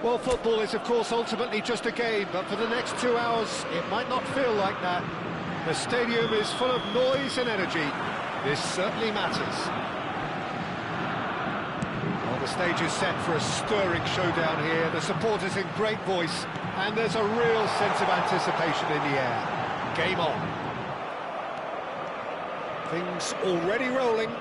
Well, football is, of course, ultimately just a game, but for the next 2 hours, it might not feel like that. The stadium is full of noise and energy. This certainly matters. Well, the stage is set for a stirring showdown here. The supporters in great voice, and there's a real sense of anticipation in the air. Game on. Things already rolling.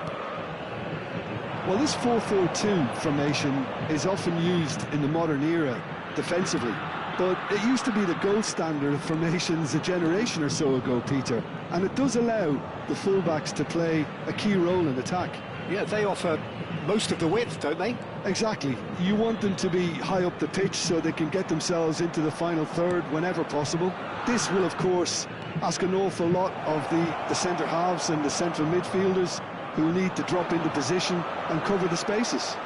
Well, this 4-4-2 formation is often used in the modern era defensively, but it used to be the gold standard of formations a generation or so ago, Peter, and it does allow the fullbacks to play a key role in attack. Yeah, they offer most of the width, don't they? Exactly. You want them to be high up the pitch so they can get themselves into the final third whenever possible. This will, of course, ask an awful lot of the centre halves and the central midfielders, who need to drop into position and cover the spaces.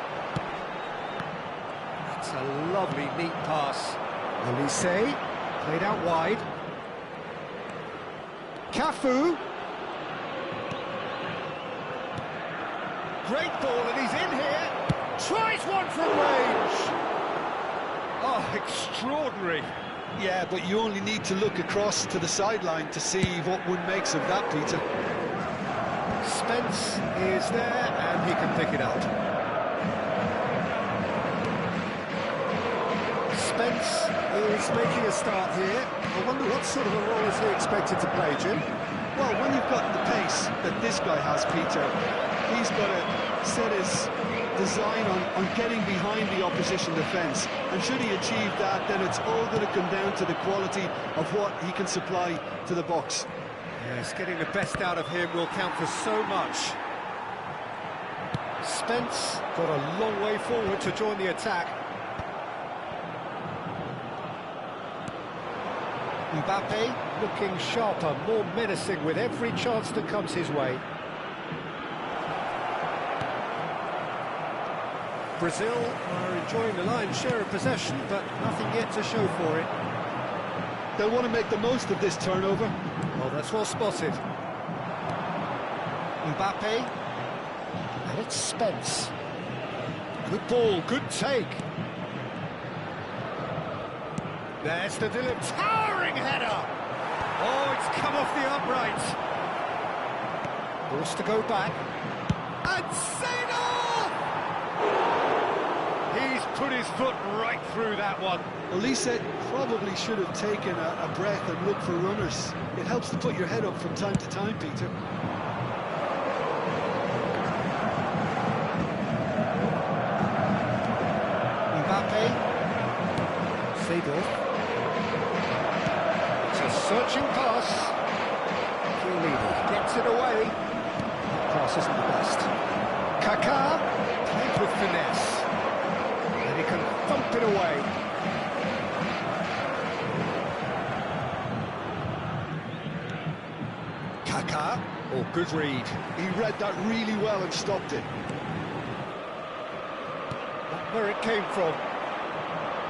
That's a lovely, neat pass. Olise, played out wide. Cafu. Great ball, and he's in here. Tries one from range. Oh, extraordinary. Yeah, but you only need to look across to the sideline to see what one makes of that, Peter. Spence is there, and he can pick it up. Spence is making a start here. I wonder what sort of a role is he expected to play, Jim? Well, when you've got the pace that this guy has, Peter, he's got to set his design on getting behind the opposition defence. And should he achieve that, then it's all going to come down to the quality of what he can supply to the box. Yes, getting the best out of him will count for so much. Spence got a long way forward to join the attack. Mbappe looking sharper, more menacing with every chance that comes his way. Brazil are enjoying the lion's share of possession, but nothing yet to show for it. They'll want to make the most of this turnover. Well, that's well spotted. Mbappe. And it's Spence. Good ball, good take. There's the towering header. Oh, it's come off the upright. Forced to go back. And Seydorf! He's put his foot right through that one. Olise probably should have taken a breath and looked for runners. It helps to put your head up from time to time, Peter. Mbappe. Seydorf. It's a searching pass. Chiellini gets it away. That pass isn't the best. Kaká played with finesse. And he can thump it away. Kaká. Oh, good read. He read that really well and stopped it. Where it came from.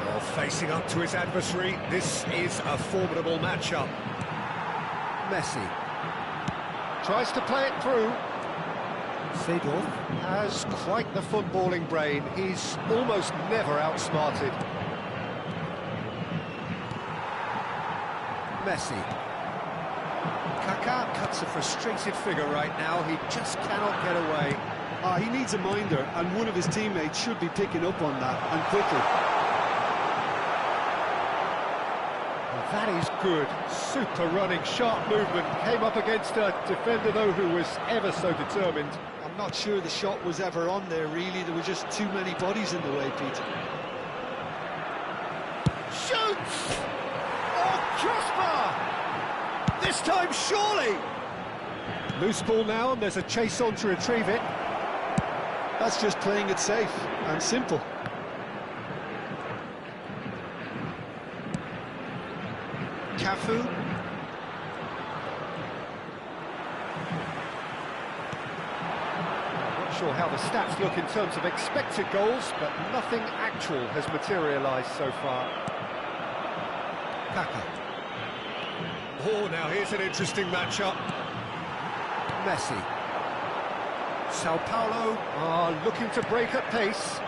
Well, facing up to his adversary, this is a formidable matchup. Messi tries to play it through. Seydorf has quite the footballing brain. He's almost never outsmarted. Messi. Kaká cuts a frustrated figure right now. He just cannot get away. He needs a minder, and one of his teammates should be picking up on that, and quickly. Well, that is good. Super running, sharp movement. Came up against a defender, though, who was ever so determined. I'm not sure the shot was ever on there, really. There were just too many bodies in the way, Peter. Shoots! Oh, crossbar! This time, surely! Loose ball now, and there's a chase on to retrieve it. That's just playing it safe and simple. Cafu. Not sure how the stats look in terms of expected goals, but nothing actual has materialised so far. Kaká. Oh, now here's an interesting matchup. Messi. Sao Paulo are looking to break at pace.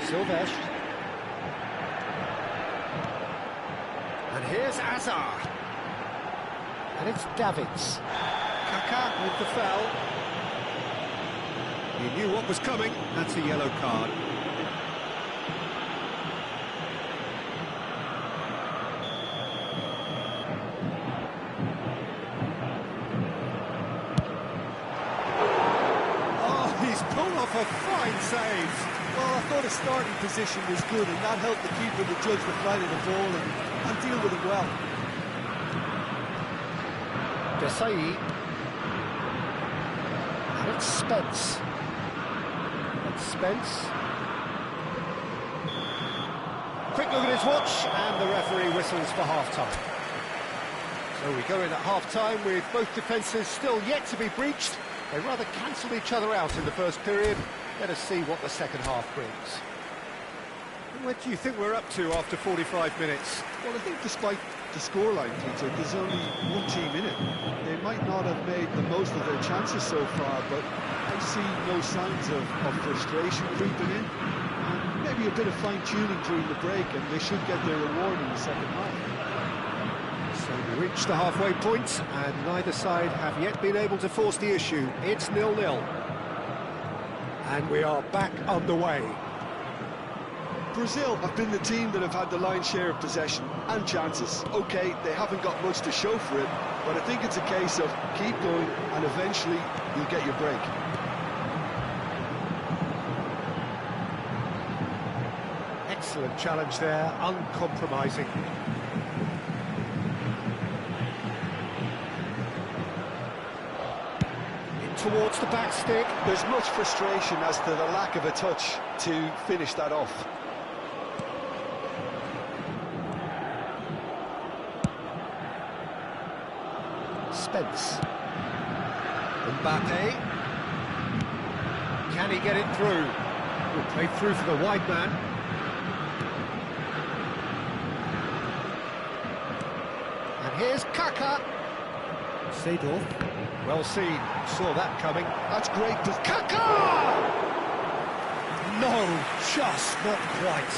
Silvestre. Here's Azar. And it's Davids. Kaká with the foul. He knew what was coming. That's a yellow card. Oh, he's pulled off a fine save. Well, I thought his starting position was good, and that helped the keeper to judge the flight of the ball and deal with it well. Desai. And it's Spence. And Spence. Quick look at his watch, and the referee whistles for half-time. So we go in at half-time with both defences still yet to be breached. They rather cancelled each other out in the first period. Let us see what the second half brings. What do you think we're up to after 45 minutes? Well, I think despite the scoreline, Peter, there's only one team in it. They might not have made the most of their chances so far, but I see no signs of frustration creeping in. And maybe a bit of fine-tuning during the break, and they should get their reward in the second half. So we reach the halfway point, and neither side have yet been able to force the issue. It's 0-0. And we are back underway. Brazil have been the team that have had the lion's share of possession and chances. OK, they haven't got much to show for it, but I think it's a case of keep going and eventually you'll get your break. Excellent challenge there, uncompromising. Towards the back stick. There's much frustration as to the lack of a touch to finish that off. Spence. Mbappe. Can he get it through? Played through for the wide man. And here's Kaká. Seedorf. Well seen, saw that coming. That's great. Kaká! No, just not quite.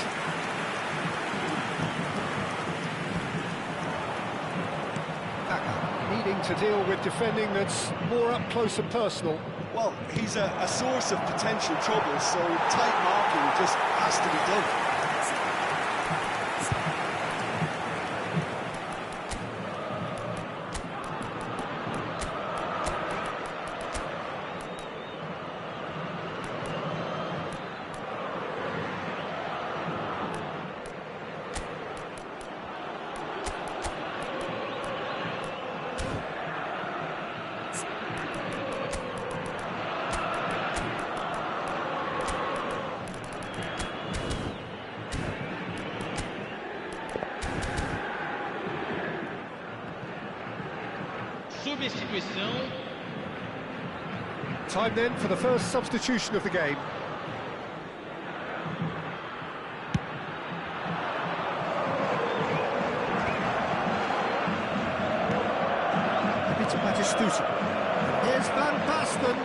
Kaká needing to deal with defending that's more up close and personal. Well, he's a source of potential trouble, so tight marking just has to be done. Substituição. Time then for the first substitution of the game. It's Batistuta. Here's Van Basten.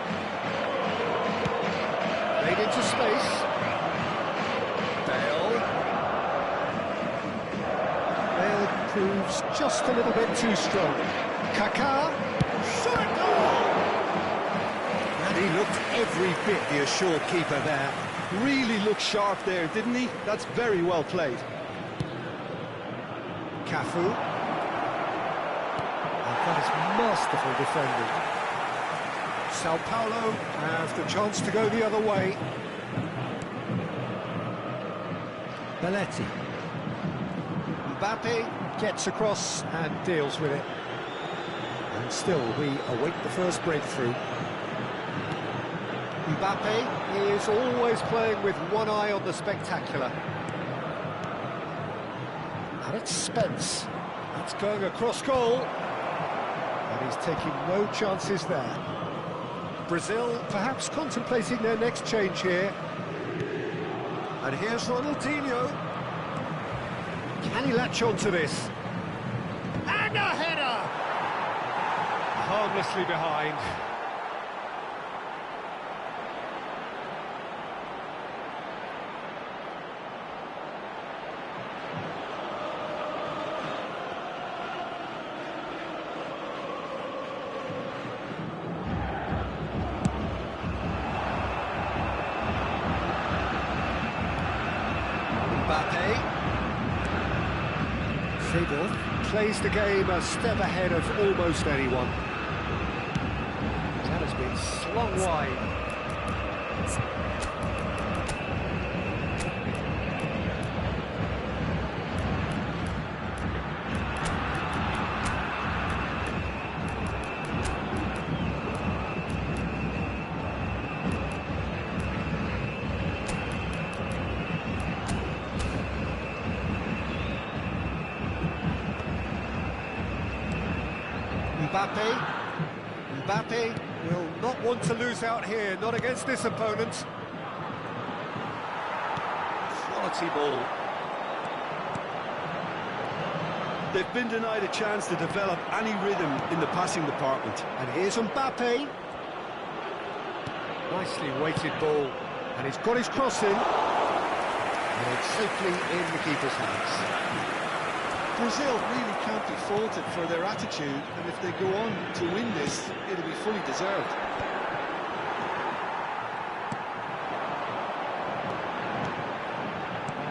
Made into space. Bale proves just a little bit too strong. Kaká. Shot goal! And he looked every bit the assured keeper there. Really looked sharp there, didn't he? That's very well played. Cafu. And that is masterful defending. Sao Paulo have the chance to go the other way. Belletti. Mbappe gets across and deals with it. And still we await the first breakthrough. Mbappe is always playing with one eye on the spectacular. And it's Spence. That's going across goal. And he's taking no chances there. Brazil perhaps contemplating their next change here. And here's Ronaldinho. Can he latch on to this? And a header! Harmlessly behind. Mbappe. Seedorf plays the game a step ahead of almost anyone. That has been slung wide. Mbappe will not want to lose out here, not against this opponent. Quality ball. They've been denied a chance to develop any rhythm in the passing department. And here's Mbappe. Nicely weighted ball. And he's got his cross in. And it's safely in the keeper's hands. Brazil really can't be faulted for their attitude, and if they go on to win this, it'll be fully deserved.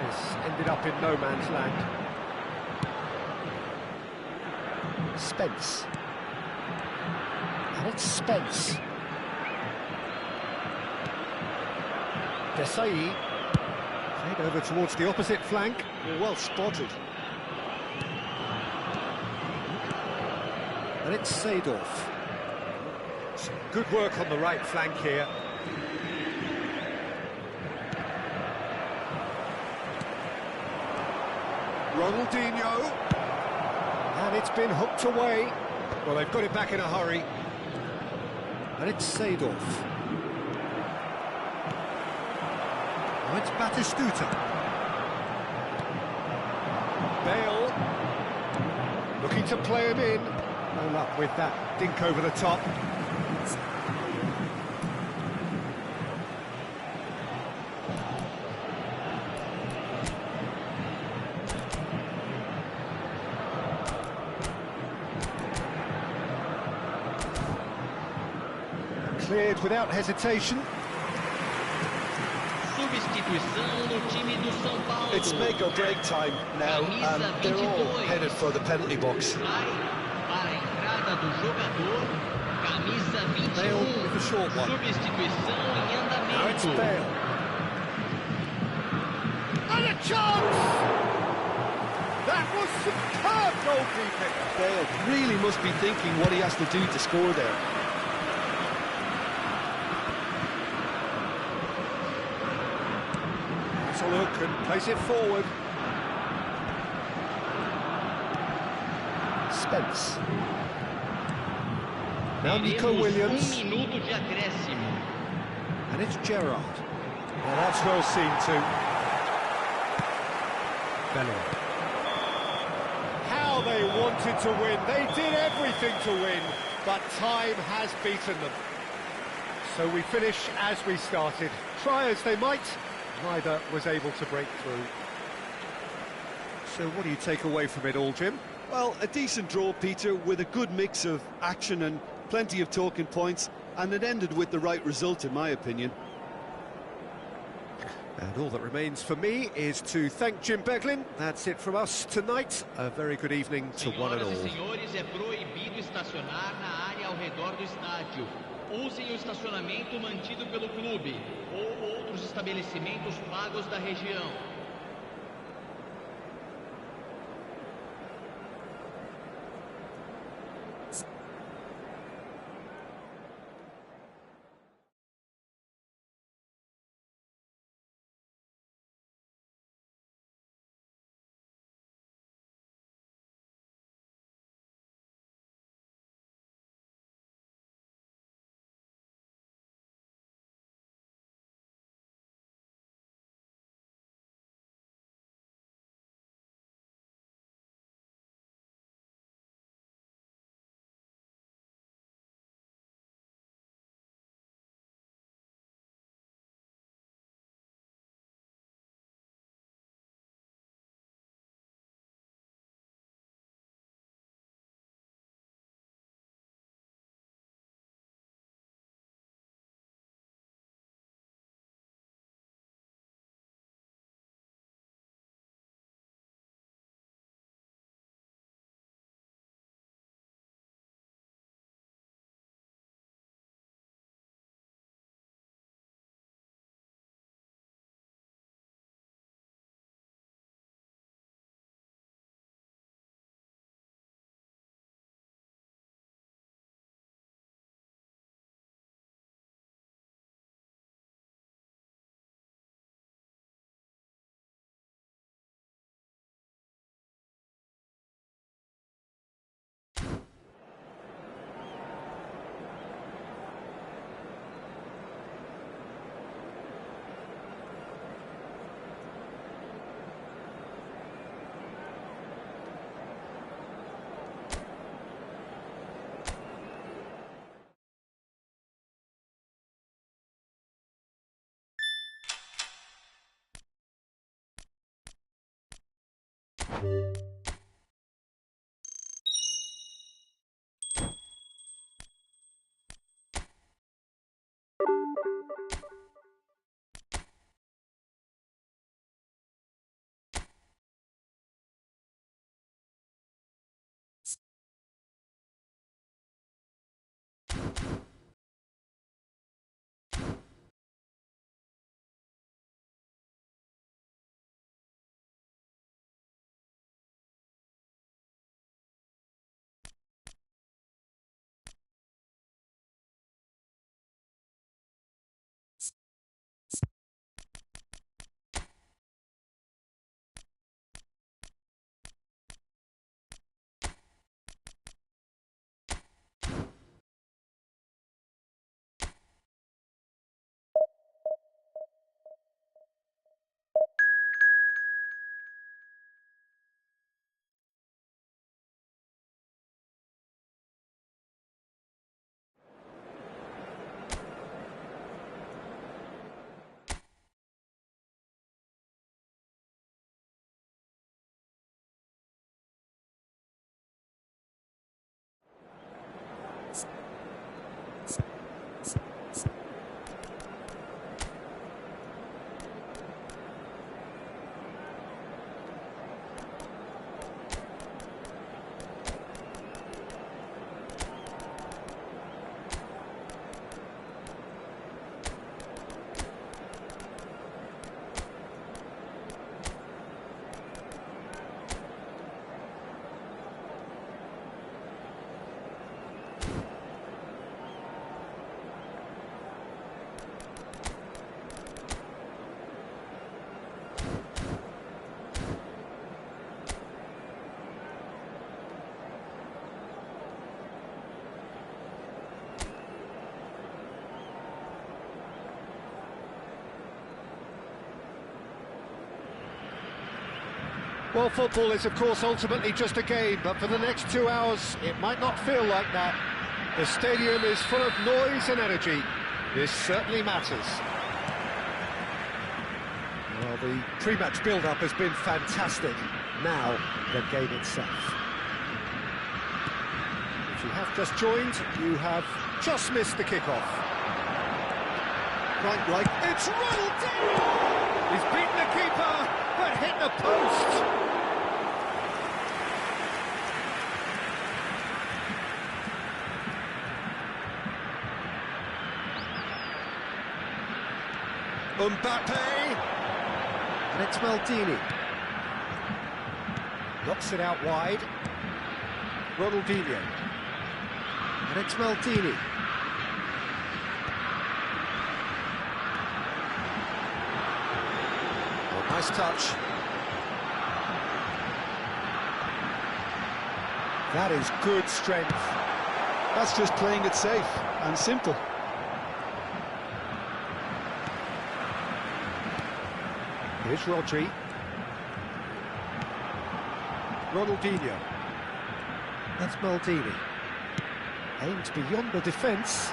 Yes, ended up in no man's land. Spence. And it's Spence. Desai. Played over towards the opposite flank. Well spotted. And it's Seedorf. Some good work on the right flank here. Ronaldinho. And it's been hooked away. Well, they've got it back in a hurry. And it's Seedorf. Oh, it's Batistuta. Bale. Looking to play him in. No luck with that dink over the top. Cleared without hesitation. Substituição no time do São Paulo. It's make or break time now, and they're all headed for the penalty box. Para a entrada do jogador, camisa Bale 21. with the short one. Substituição em Now it's andamento. Bale. And a chance! That was superb goalkeeping. Bale really must be thinking what he has to do to score there. Has a look and plays it forward. Spence. Now Nico Teremos Williams. minuto de acréscimo. And it's Gerrard. Well, that's well seen too. Bellerin. How they wanted to win. They did everything to win, but time has beaten them. So we finish as we started. Try as they might, neither was able to break through. So what do you take away from it all, Jim? Well, a decent draw, Peter, with a good mix of action and plenty of talking points, and it ended with the right result, in my opinion. And all that remains for me is to thank Jim Beglin. That's it from us tonight. A very good evening to one and all. Senhoras e senhores, é proibido estacionar na área ao redor do estádio. Usem o estacionamento mantido pelo clube ou outros estabelecimentos pagos da região. Well, football is, of course, ultimately just a game, but for the next 2 hours, it might not feel like that. The stadium is full of noise and energy. This certainly matters. Well, the pre-match build-up has been fantastic. Now, the game itself. If you have just joined, you have just missed the kick-off. Right, it's Ronald! He's beaten the keeper, but hit the post! Mbappe, and it's Maldini. Knocks it out wide. Ronaldinho, and it's Maldini. Oh, nice touch. That is good strength. That's just playing it safe and simple. Here's Rodri. Ronaldinho. That's Maldini. Aimed beyond the defence.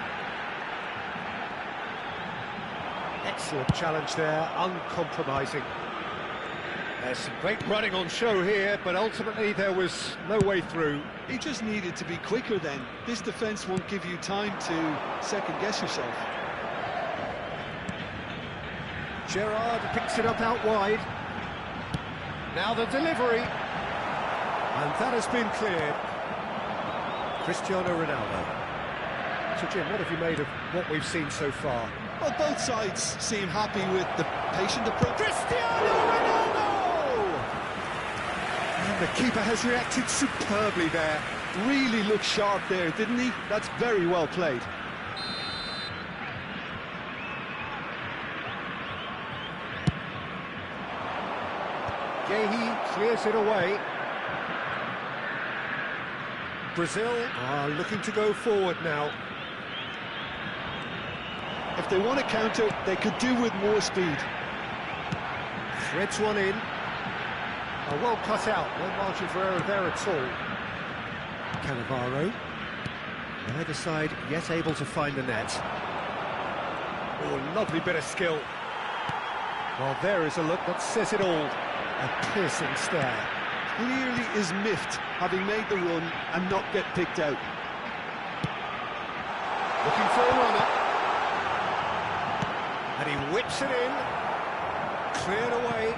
Excellent challenge there, uncompromising. There's some great running on show here, but ultimately there was no way through. He just needed to be quicker then. This defence won't give you time to second-guess yourself. Gerrard picks it up out wide. Now the delivery. And that has been cleared. Cristiano Ronaldo. So Jim, what have you made of what we've seen so far? Well, both sides seem happy with the patient approach. Cristiano Ronaldo! And the keeper has reacted superbly there. Really looked sharp there, didn't he? That's very well played. Gehi clears it away. Brazil are looking to go forward now. If they want to counter, they could do with more speed. Threads one in. Oh, well cut out. No margin for error there at all. Cannavaro. Neither side yet able to find the net. Oh, lovely bit of skill. Well, there is a look that says it all. A piercing stare. clearly is miffed having made the run and not get picked out. Looking for a runner. And he whips it in. Cleared away.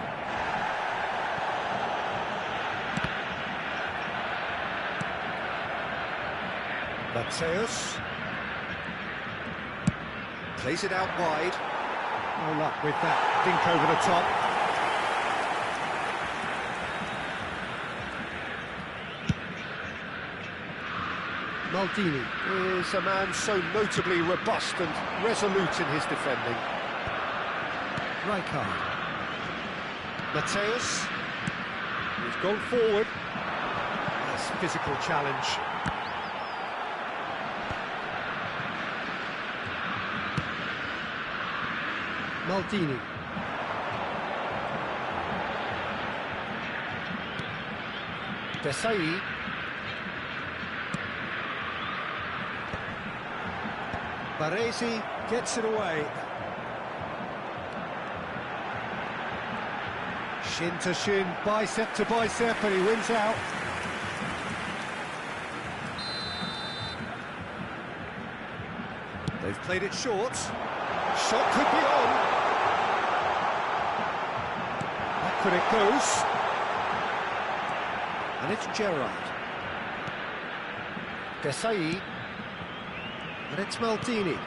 Mateus. Plays it out wide. No luck with that dink over the top. Maldini is a man so notably robust and resolute in his defending. Rijkaard. Mateus. He's gone forward. Nice physical challenge. Maldini. Desai. Baresi gets it away. Shin to shin, bicep to bicep, and he wins out. They've played it short. Shot could be on. Backward it goes. And it's Gerrard. Desai. And it's Maldini.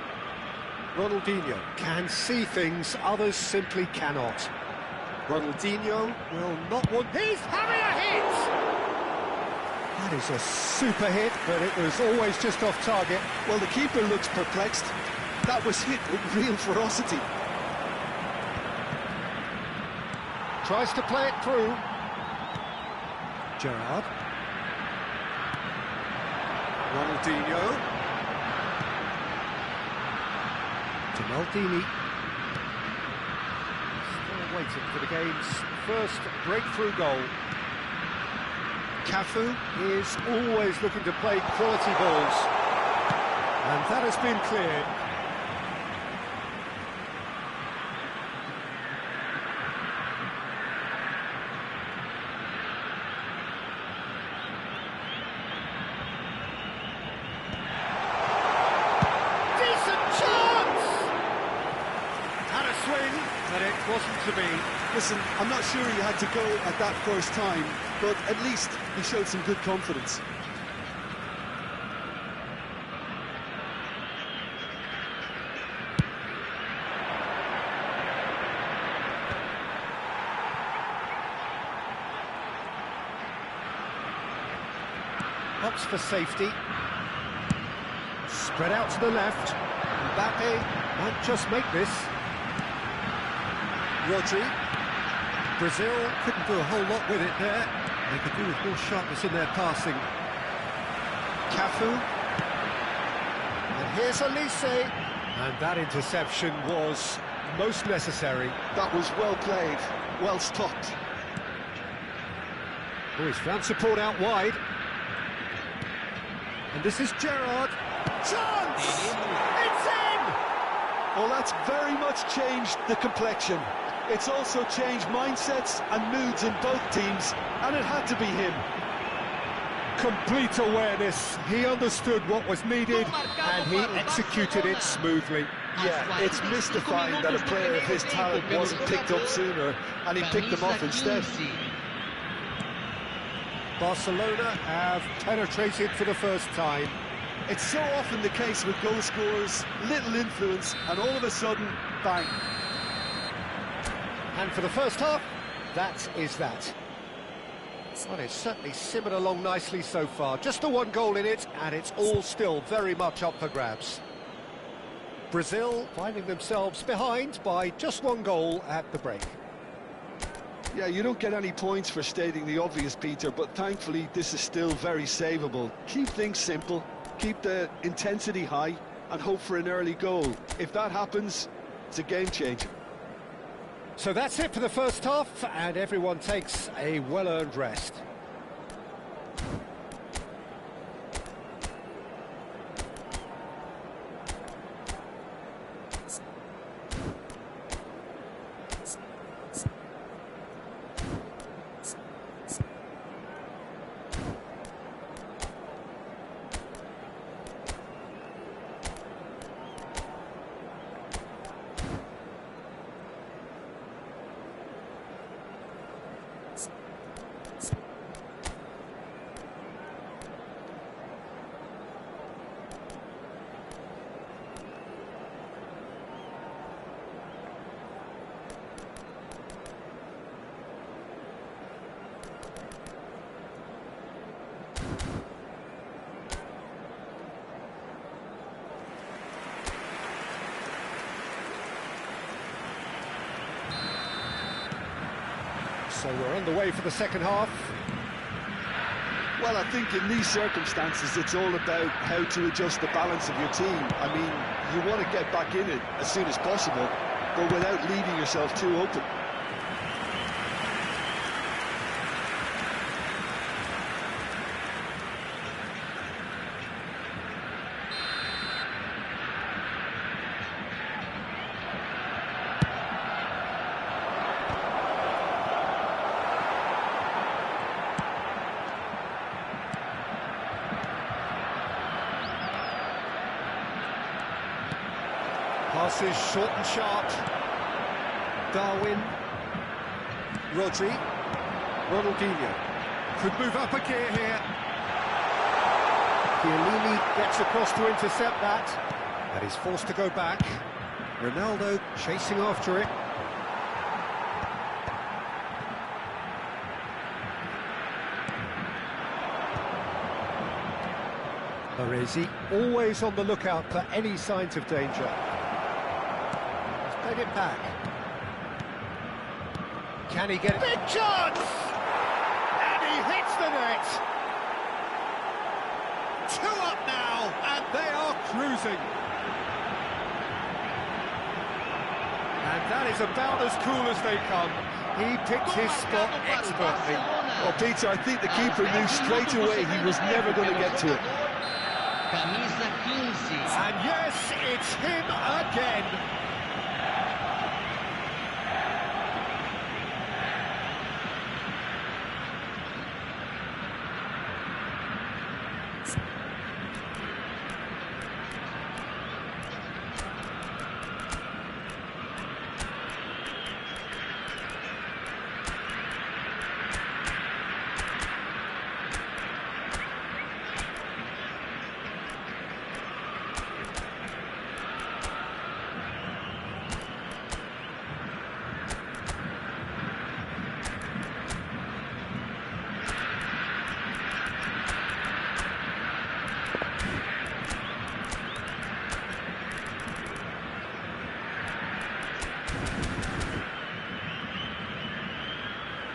Ronaldinho can see things others simply cannot. Ronaldinho will not want... He's having a hit! That is a super hit, but it was always just off target. Well, the keeper looks perplexed. That was hit with real ferocity. Tries to play it through. Gerrard. Ronaldinho. To Maldini. Still waiting for the game's first breakthrough goal. Cafu is always looking to play quality balls. And that has been cleared. But it wasn't to be. Listen, I'm not sure he had to go at that first time, but at least he showed some good confidence. Opts for safety. Spread out to the left. Mbappe might just make this. Rodri. Brazil couldn't do a whole lot with it there. They could do with more sharpness in their passing. Cafu. And here's Elise. And that interception was most necessary. That was well played, well stopped. Oh, he's found support out wide. And this is Gerrard. Chance! It's in! Well, that's very much changed the complexion. It's also changed mindsets and moods in both teams, and it had to be him. Complete awareness. He understood what was needed, and he executed it smoothly. Yeah, it's mystifying that a player of his talent wasn't picked up sooner, and he picked them off instead. Barcelona have penetrated for the first time. It's so often the case with goal scorers, little influence, and all of a sudden, bang. And for the first half, that is that. Well, it's certainly simmered along nicely so far. Just the one goal in it, and it's all still very much up for grabs. Brazil finding themselves behind by just one goal at the break. Yeah, you don't get any points for stating the obvious, Peter, but thankfully this is still very savable. Keep things simple, keep the intensity high, and hope for an early goal. If that happens, it's a game changer. So that's it for the first half, and everyone takes a well-earned rest. So we're underway for the second half. Well, I think in these circumstances, it's all about how to adjust the balance of your team. I mean, you want to get back in it as soon as possible, but without leaving yourself too open. Passes short and sharp. Darwin. Rodri. Ronaldinho. Could move up a gear here. Chiellini gets across to intercept that. And he's forced to go back. Ronaldo chasing after it. Baresi always on the lookout for any signs of danger. Played it back. Can he get it? Big chance! And he hits the net! 2 up now, and they are cruising. And that is about as cool as they come. He picked his spot expertly. Well, Peter, I think the keeper knew straight away he was never going to get to it. Camisa 15. And yes, it's him again.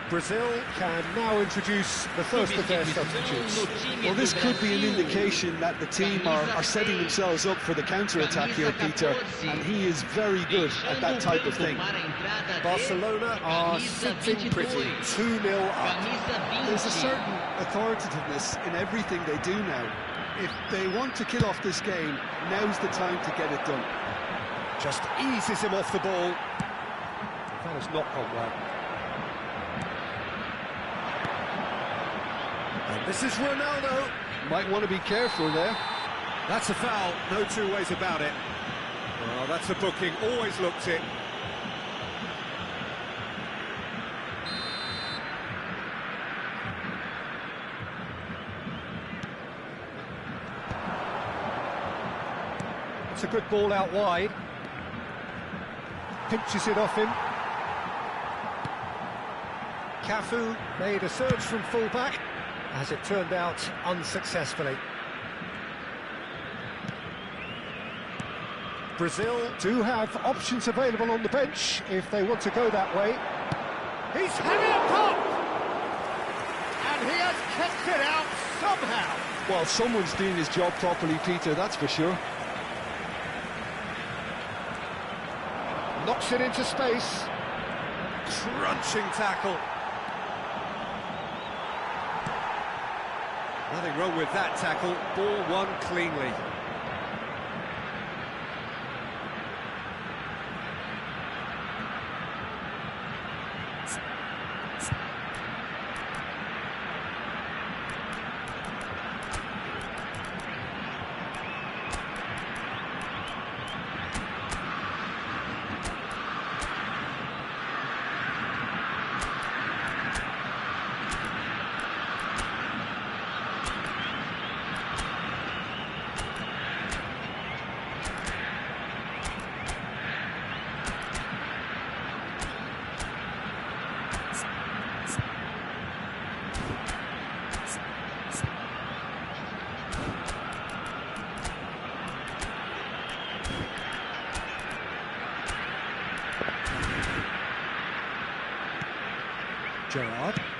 Brazil can now introduce the first of their substitutes. Well, this could be an indication that the team are setting themselves up for the counter-attack here, Peter, and he is very good at that type of thing. Barcelona are sitting pretty, 2-0 up. There's a certain authoritativeness in everything they do now. If they want to kill off this game, now's the time to get it done. Just eases him off the ball. That has not gone well. And this is Ronaldo. Might want to be careful there. That's a foul, no two ways about it. Well, that's a booking, always looked it. It's a good ball out wide. Pinches it off him. Cafu made a surge from full-back, as it turned out unsuccessfully. Brazil do have options available on the bench if they want to go that way. He's had it up! And he has kept it out somehow. Well, someone's doing his job properly, Peter, that's for sure. Knocks it into space. Crunching tackle. Nothing wrong with that tackle. Ball won cleanly.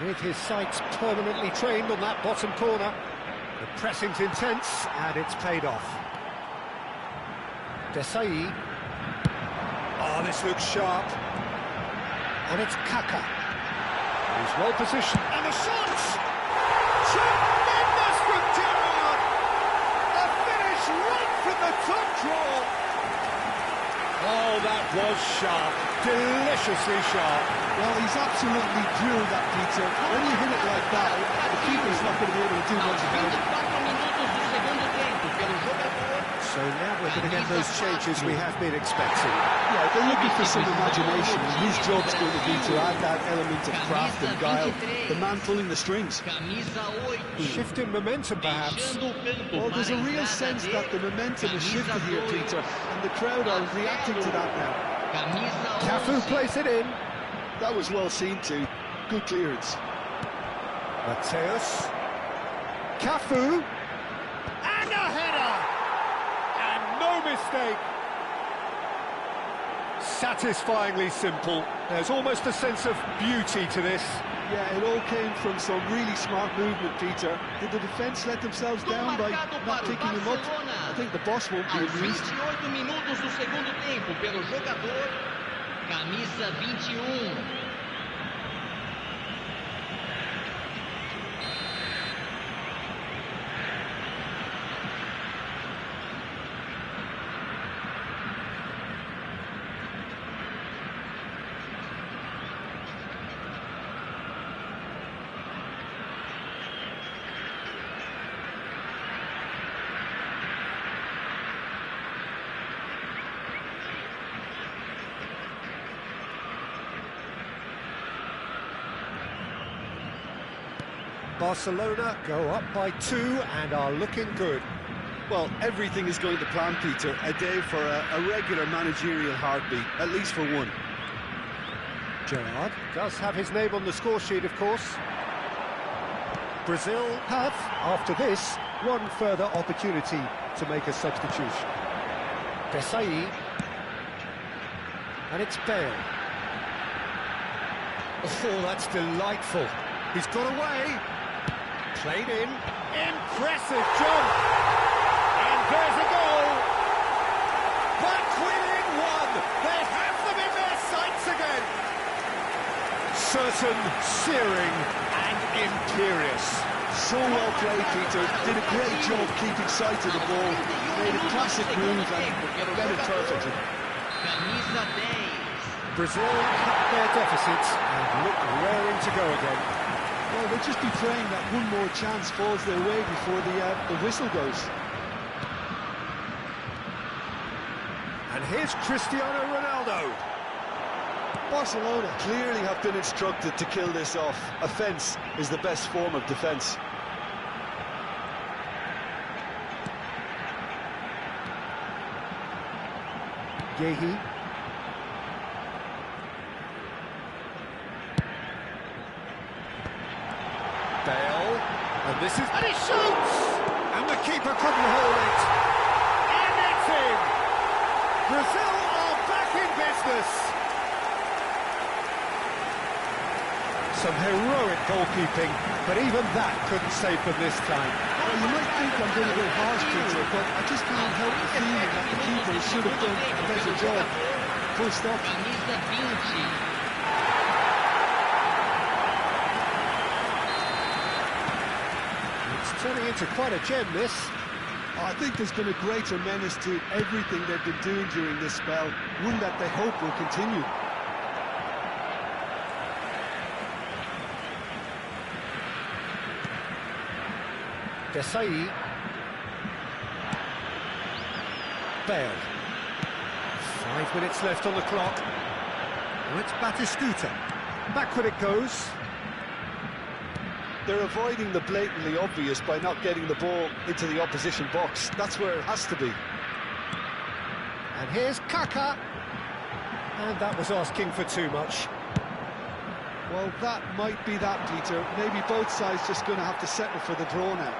With his sights permanently trained on that bottom corner. The pressing's intense, and it's paid off. Desai. Oh, this looks sharp. And it's Kaka. He's well positioned. And the shots! Tremendous from Gerrard! A finish right from the top draw. Oh, that was sharp. Deliciously sharp. Well, he's absolutely drilled that, Peter. When you hit it like that, the keeper's not going to be able to do much about it. So now we're going to get those changes we have been expecting. Yeah, they're looking for some imagination, and his job's going to be to add that element of craft and guile, the man pulling the strings. Shifting momentum, perhaps. Well, there's a real sense that the momentum has shifted here, Peter, and the crowd are reacting to that now. Cafu plays it in. That was well seen too. Good clearance. Mateus. Cafu. And a header! And no mistake. Satisfyingly simple. There's almost a sense of beauty to this. Yeah, it all came from some really smart movement, Peter. Did the defence let themselves down by not picking him up? I think the boss won't be amused. 28 minutos do segundo tempo pelo jogador camisa 21. Barcelona go up by 2 and are looking good. Well, everything is going to plan, Peter. A day for a regular managerial heartbeat, at least for one. Gerrard does have his name on the score sheet, of course. Brazil have, after this, one further opportunity to make a substitution. Desai. And it's Bale. Oh, that's delightful. He's got away. Played in. Impressive jump. And there's a goal. Back within one. They have them in their sights again. Certain, searing, and imperious. So well played, Peter. Did a great job keeping sight of the ball. Made a classic move and read it perfectly. Camisa 10. Brazil cut their deficits and look raring to go again. Well, they'll just be praying that one more chance falls their way before the whistle goes. And here's Cristiano Ronaldo. Barcelona clearly have been instructed to kill this off. Offence is the best form of defence. Yehi. Bale, and this is... And he shoots! And the keeper couldn't hold it. And it's in! Brazil are back in business! Some heroic goalkeeping, but even that couldn't save them this time. Well, you might think I'm being a bit harsh, Peter, but I just can't help the feeling that the keeper should have done a better job. Full stop. Camisa 20. Turning into quite a gem, this. I think there's been a greater menace to everything they've been doing during this spell, one that they hope will continue. Desai. Bale. 5 minutes left on the clock. Oh, it's Batistuta. Backward it goes. They're avoiding the blatantly obvious by not getting the ball into the opposition box. That's where it has to be. And here's Kaka. And that was asking for too much. Well, that might be that, Peter. Maybe both sides just going to have to settle for the draw now.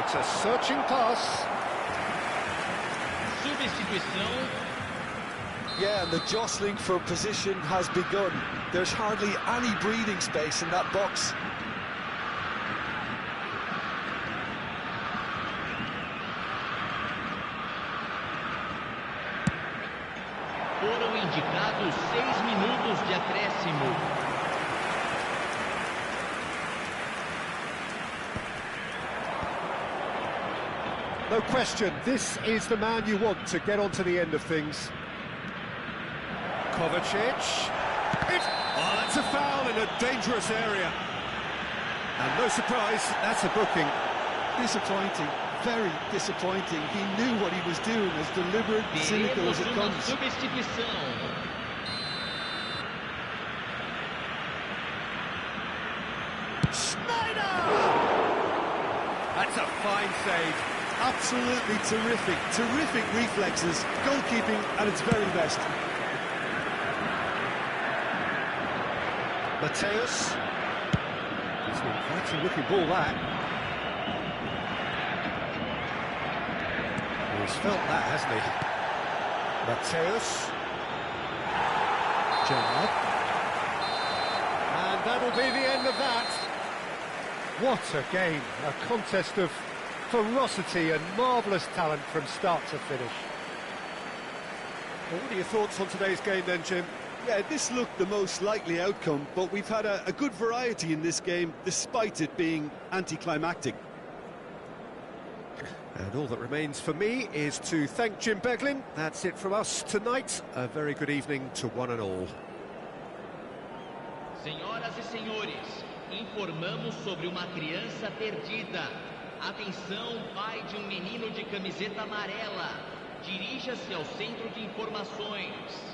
It's a searching pass. Substituição. Yeah, and the jostling for position has begun. There's hardly any breathing space in that box. Foram indicados 6 minutos de acréscimo. No question, this is the man you want to get onto the end of things. Kovacic. Oh, that's a foul in a dangerous area. And no surprise, that's a booking. Disappointing, very disappointing. He knew what he was doing, as deliberate and cynical as it comes. Substituição. Schneider! That's a fine save. Absolutely terrific, terrific reflexes. Goalkeeping at its very best. Mateus. It's an inviting looking ball, that. He's felt that, hasn't he? Mateus. Jab. And that'll be the end of that. What a game. A contest of ferocity and marvellous talent from start to finish. Well, what are your thoughts on today's game then, Jim? Yeah, this looked the most likely outcome, but we've had a good variety in this game, despite it being anticlimactic. And all that remains for me is to thank Jim Beglin. That's it from us tonight. A very good evening to one and all. Senhoras e senhores, informamos sobre uma criança perdida. Atenção, pai de um menino de camiseta amarela. Dirija-se ao centro de informações.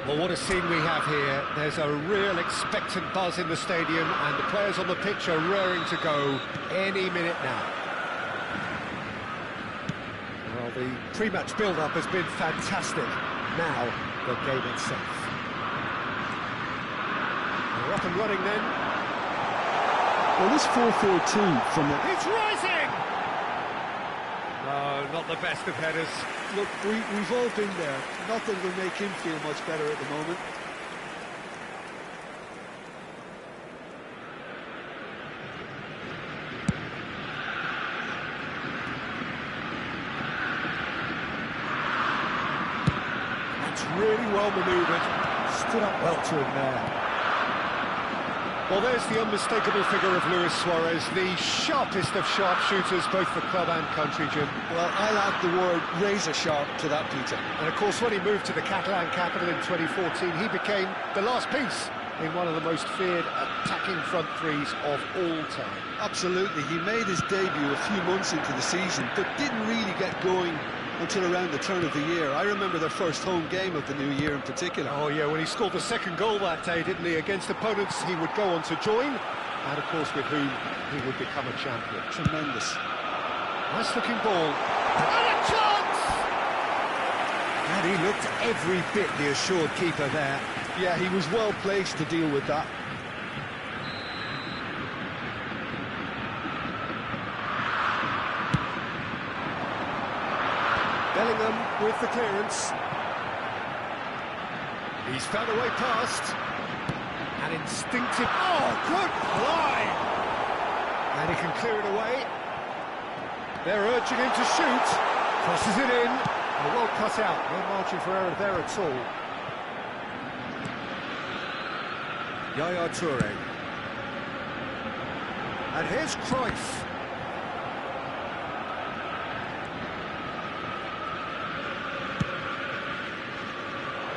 Well, what a scene we have here. There's a real expectant buzz in the stadium, and the players on the pitch are raring to go any minute now. Well, the pre-match build-up has been fantastic. Now, the game itself. We're up and running then. Well, this 4-4-2 from the... It's rising! No, not the best of headers. Look, we've all been there. Nothing will make him feel much better at the moment. That's really well manoeuvred. Stood up well to him there. Well, there's the unmistakable figure of Luis Suarez, the sharpest of sharpshooters, both for club and country, Jim. Well, I'll add the word razor sharp to that, Peter. And of course, when he moved to the Catalan capital in 2014, he became the last piece in one of the most feared attacking front threes of all time. Absolutely. He made his debut a few months into the season, but didn't really get going until around the turn of the year. I remember their first home game of the new year in particular. Oh yeah, when he scored the second goal that day, didn't he? Against opponents he would go on to join, and of course with whom he would become a champion. Tremendous. Nice looking ball. And a chance! And he looked every bit the assured keeper there. Yeah, he was well placed to deal with that. Bellingham with the clearance. He's found a way past. An instinctive... Oh, good fly! And he can clear it away. They're urging him to shoot. Crosses it in. Oh, well cut out. No margin for error there at all. Yaya Toure. And here's Cruyff.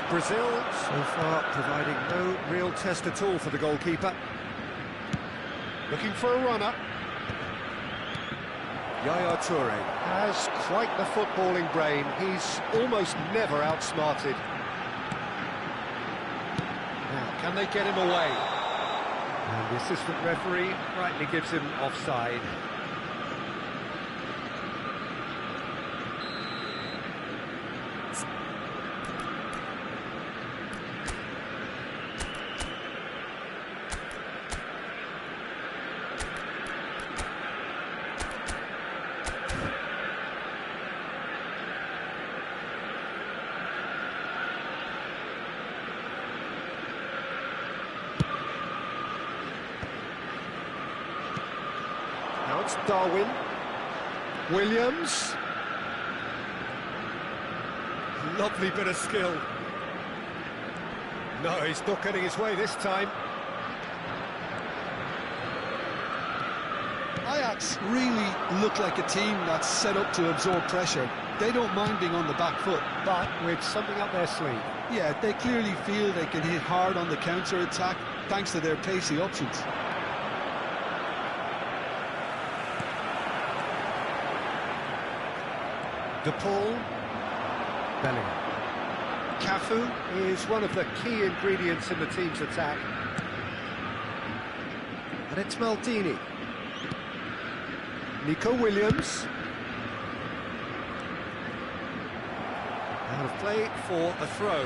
Brazil, so far, providing no real test at all for the goalkeeper. Looking for a runner. Yaya Toure has quite the footballing brain. He's almost never outsmarted. Now, can they get him away? And the assistant referee rightly gives him offside. Now it's Darwin. Williams. Lovely bit of skill. No, he's not getting his way this time. Ajax really look like a team that's set up to absorb pressure. They don't mind being on the back foot. But with something up their sleeve. Yeah, they clearly feel they can hit hard on the counter-attack thanks to their pacey options. De Paul. Bellingham. Cafu is one of the key ingredients in the team's attack. And it's Maldini. Nico Williams. Out of play for a throw.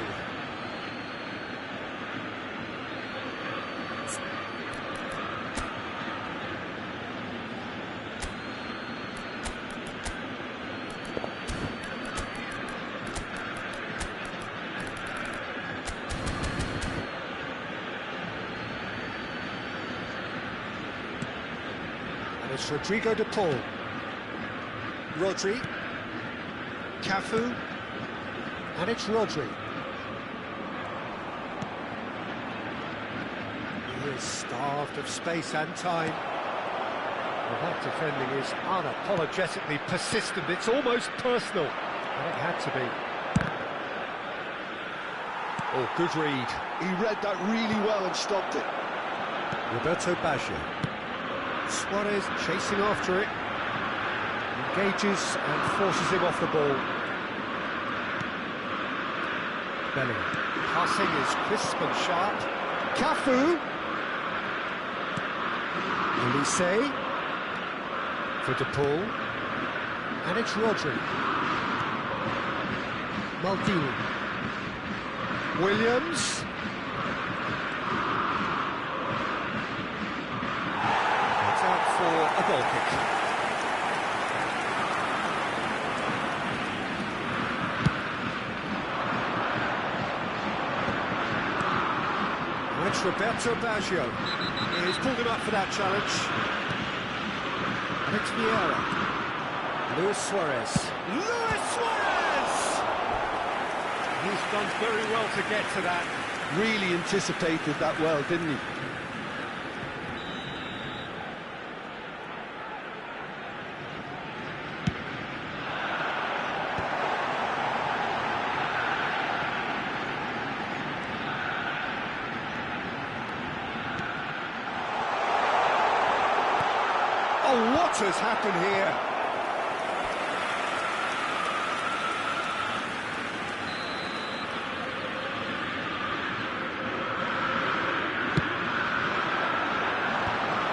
It's Rodrigo De Paul. Rodri. Cafu. And it's Rodri. He is starved of space and time. Well, that defending is unapologetically persistent. It's almost personal. And it had to be. Oh, good read. He read that really well and stopped it. Roberto Baggio. Suarez chasing after it. Engages and forces him off the ball. Bellingham. Passing is crisp and sharp. Cafu. Elise. For De Paul. And it's Rodri. Maldini. Williams. It's out for a goal kick. It's Roberto Baggio. He's pulled him up for that challenge. And it's Vieira. Luis Suarez. Luis Suarez! He's done very well to get to that. Really anticipated that well, didn't he? Oh, what has happened here?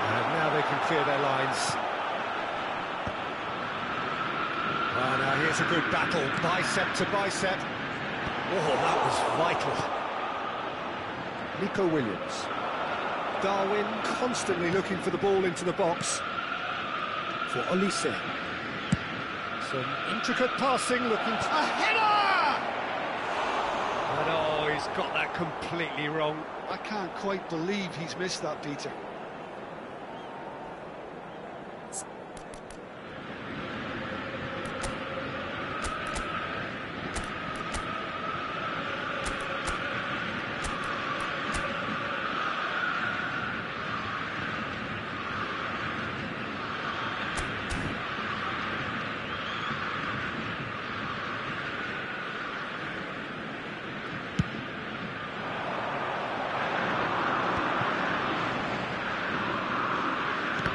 And now they can clear their lines. Oh, now here's a good battle, bicep to bicep. Oh, that was vital. Nico Williams. Darwin constantly looking for the ball into the box. For Olise. Some intricate passing, looking to... A header! And oh, he's got that completely wrong. I can't quite believe he's missed that, Peter.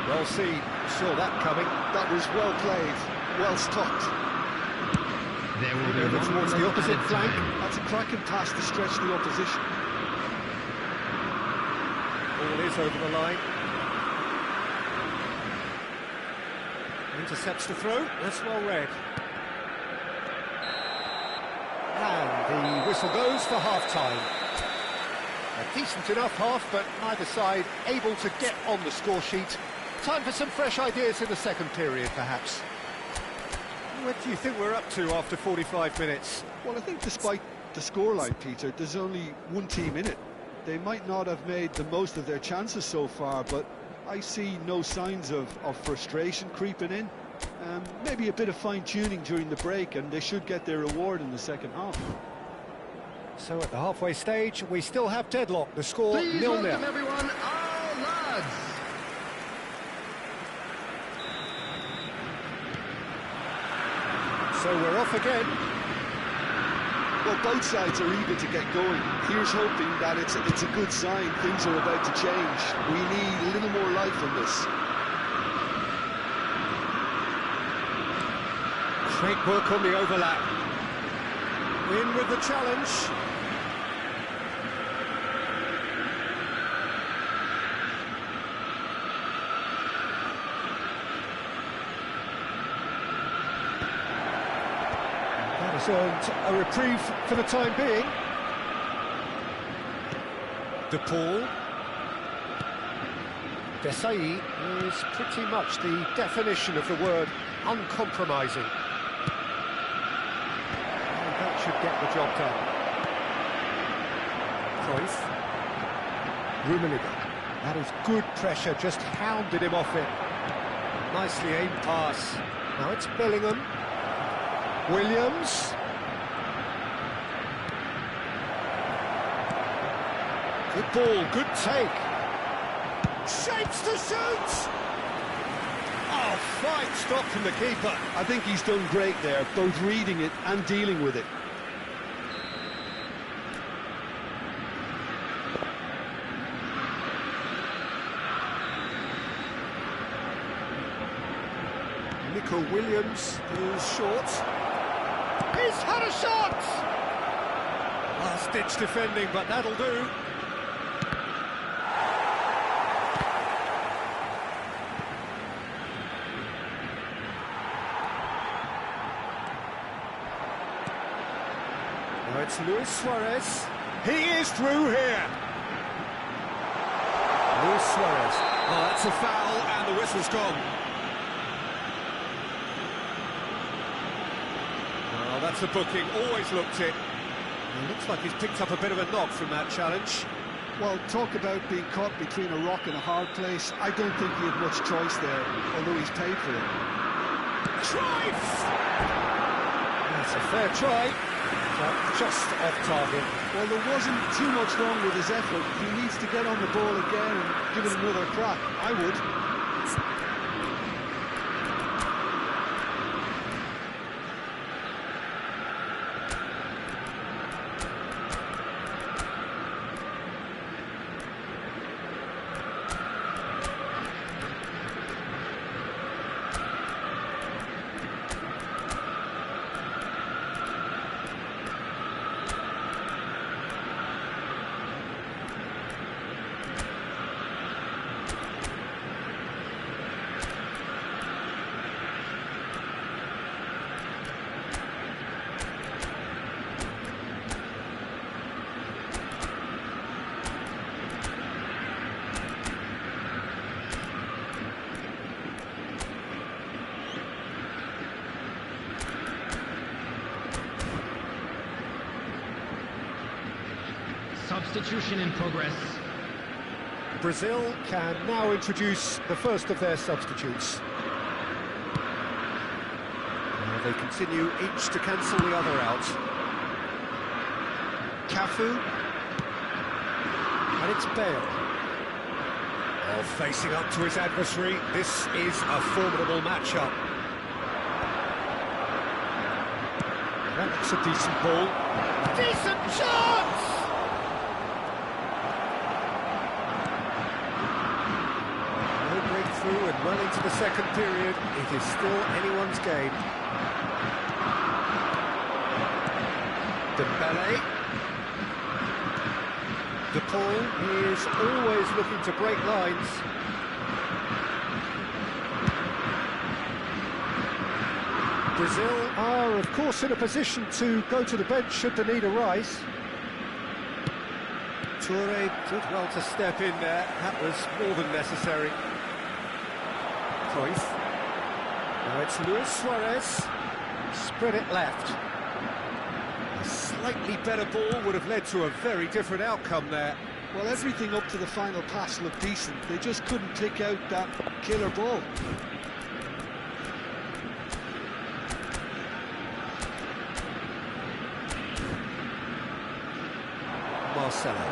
Well seen, saw that coming. That was well played, well stopped. There will be Over towards the opposite flank. That's a cracking pass to stretch the opposition. Ball is over the line. Intercepts the throw, that's well read. And the whistle goes for half-time. A decent enough half, but neither side able to get on the score sheet. Time for some fresh ideas in the second period, perhaps. What do you think we're up to after 45 minutes? Well, I think despite the scoreline, Peter, there's only one team in it. They might not have made the most of their chances so far, but I see no signs of frustration creeping in. Maybe a bit of fine-tuning during the break, and they should get their reward in the second half. So at the halfway stage, we still have deadlock. The score 0-0. Please welcome everyone, our lads. So we're off again. Well, both sides are eager to get going. Here's hoping that it's a good sign. Things are about to change. We need a little more life in this. Great work on the overlap. In with the challenge. That has earned a reprieve for the time being. De Paul. Desai is pretty much the definition of the word uncompromising. Should get the job done. Cruyff. Rummenigge. That is good pressure, just hounded him off it. Nicely aimed pass. Now it's Bellingham. Williams. Good ball, good take. Shapes to shoot! Oh, fine stop from the keeper. I think he's done great there, both reading it and dealing with it. Nico Williams is short. He's had a shot! Last-ditch defending, but that'll do. Now it's Luis Suarez. He is through here. Luis Suarez. Oh, that's a foul, and the whistle's gone. Well, that's a booking. Always looked it. It looks like he's picked up a bit of a knock from that challenge. Well, talk about being caught between a rock and a hard place. I don't think he had much choice there, although he's paid for it. Drive! That's a fair try, but just off target. Well, there wasn't too much wrong with his effort. He needs to get on the ball again and give it another crack. I would. Substitution in progress. Brazil can now introduce the first of their substitutes. Now they continue each to cancel the other out. Cafu. And it's Bale. Oh, facing up to his adversary, this is a formidable matchup. That looks a decent ball. Decent chance! And well into the second period, it is still anyone's game. Dembele. De Paul is always looking to break lines. Brazil are, of course, in a position to go to the bench should the need arise. Toure did well to step in there. That was more than necessary. Now it's Luis Suarez, spread it left. A slightly better ball would have led to a very different outcome there. Well, everything up to the final pass looked decent. They just couldn't pick out that killer ball. Marcelo.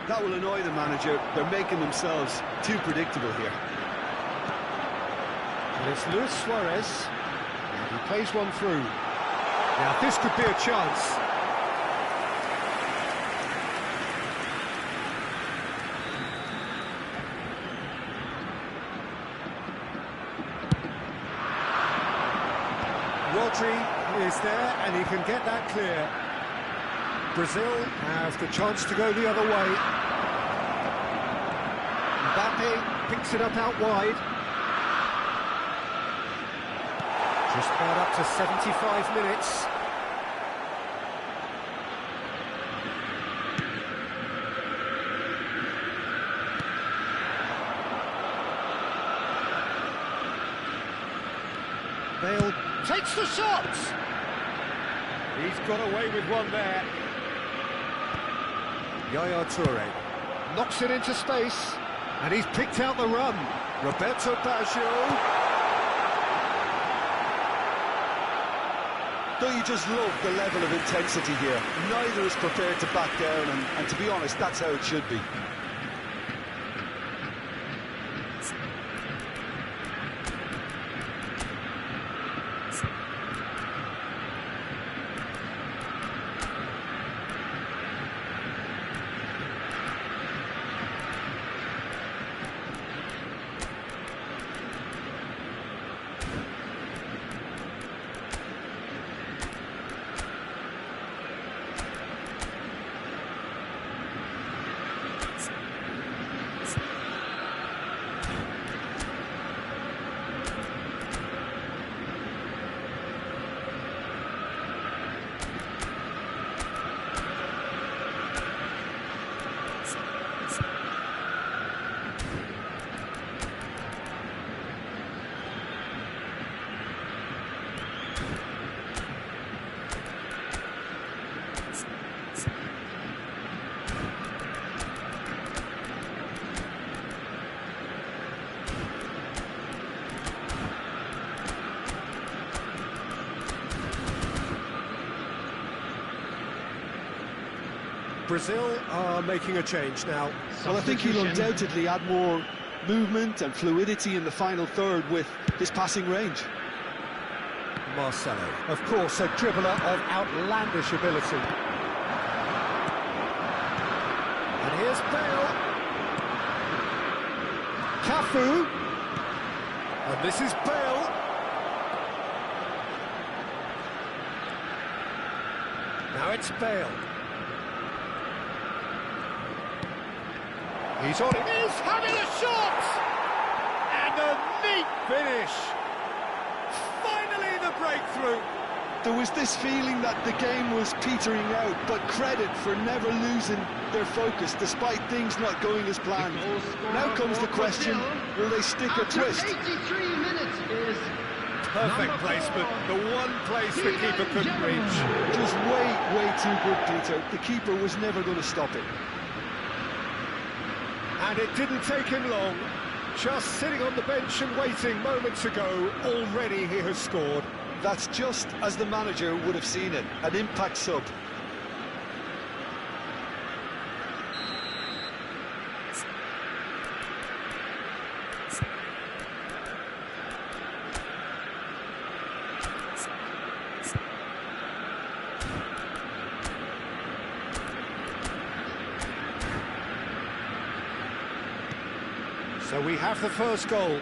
That will annoy the manager. They're making themselves too predictable here. And it's Luis Suarez, and he plays one through. Now this could be a chance. Rodri is there, and he can get that clear. Brazil have the chance to go the other way. Mbappe picks it up out wide. Just about up to 75 minutes. Bale takes the shot! He's got away with one there. Yaya Toure knocks it into space, and he's picked out the run. Roberto Baggio. Don't you just love the level of intensity here? Neither is prepared to back down, and to be honest, that's how it should be. Brazil are making a change now. Well, I think he'll undoubtedly add more movement and fluidity in the final third with his passing range. Marcelo, of course, a dribbler of outlandish ability. And here's Bale. Cafu. And this is Bale. Now it's Bale. He's on it. He's having a shot! And a neat finish. Finally the breakthrough. There was this feeling that the game was petering out, but credit for never losing their focus despite things not going as planned. Now comes the question, will they stick or twist? 83 minutes is Perfect placement, the one place the keeper couldn't reach. Just way too good, Peter. The keeper was never going to stop it. And it didn't take him long. Just sitting on the bench and waiting moments ago, already he has scored. That's just as the manager would have seen it, an impact sub. So we have the first goal.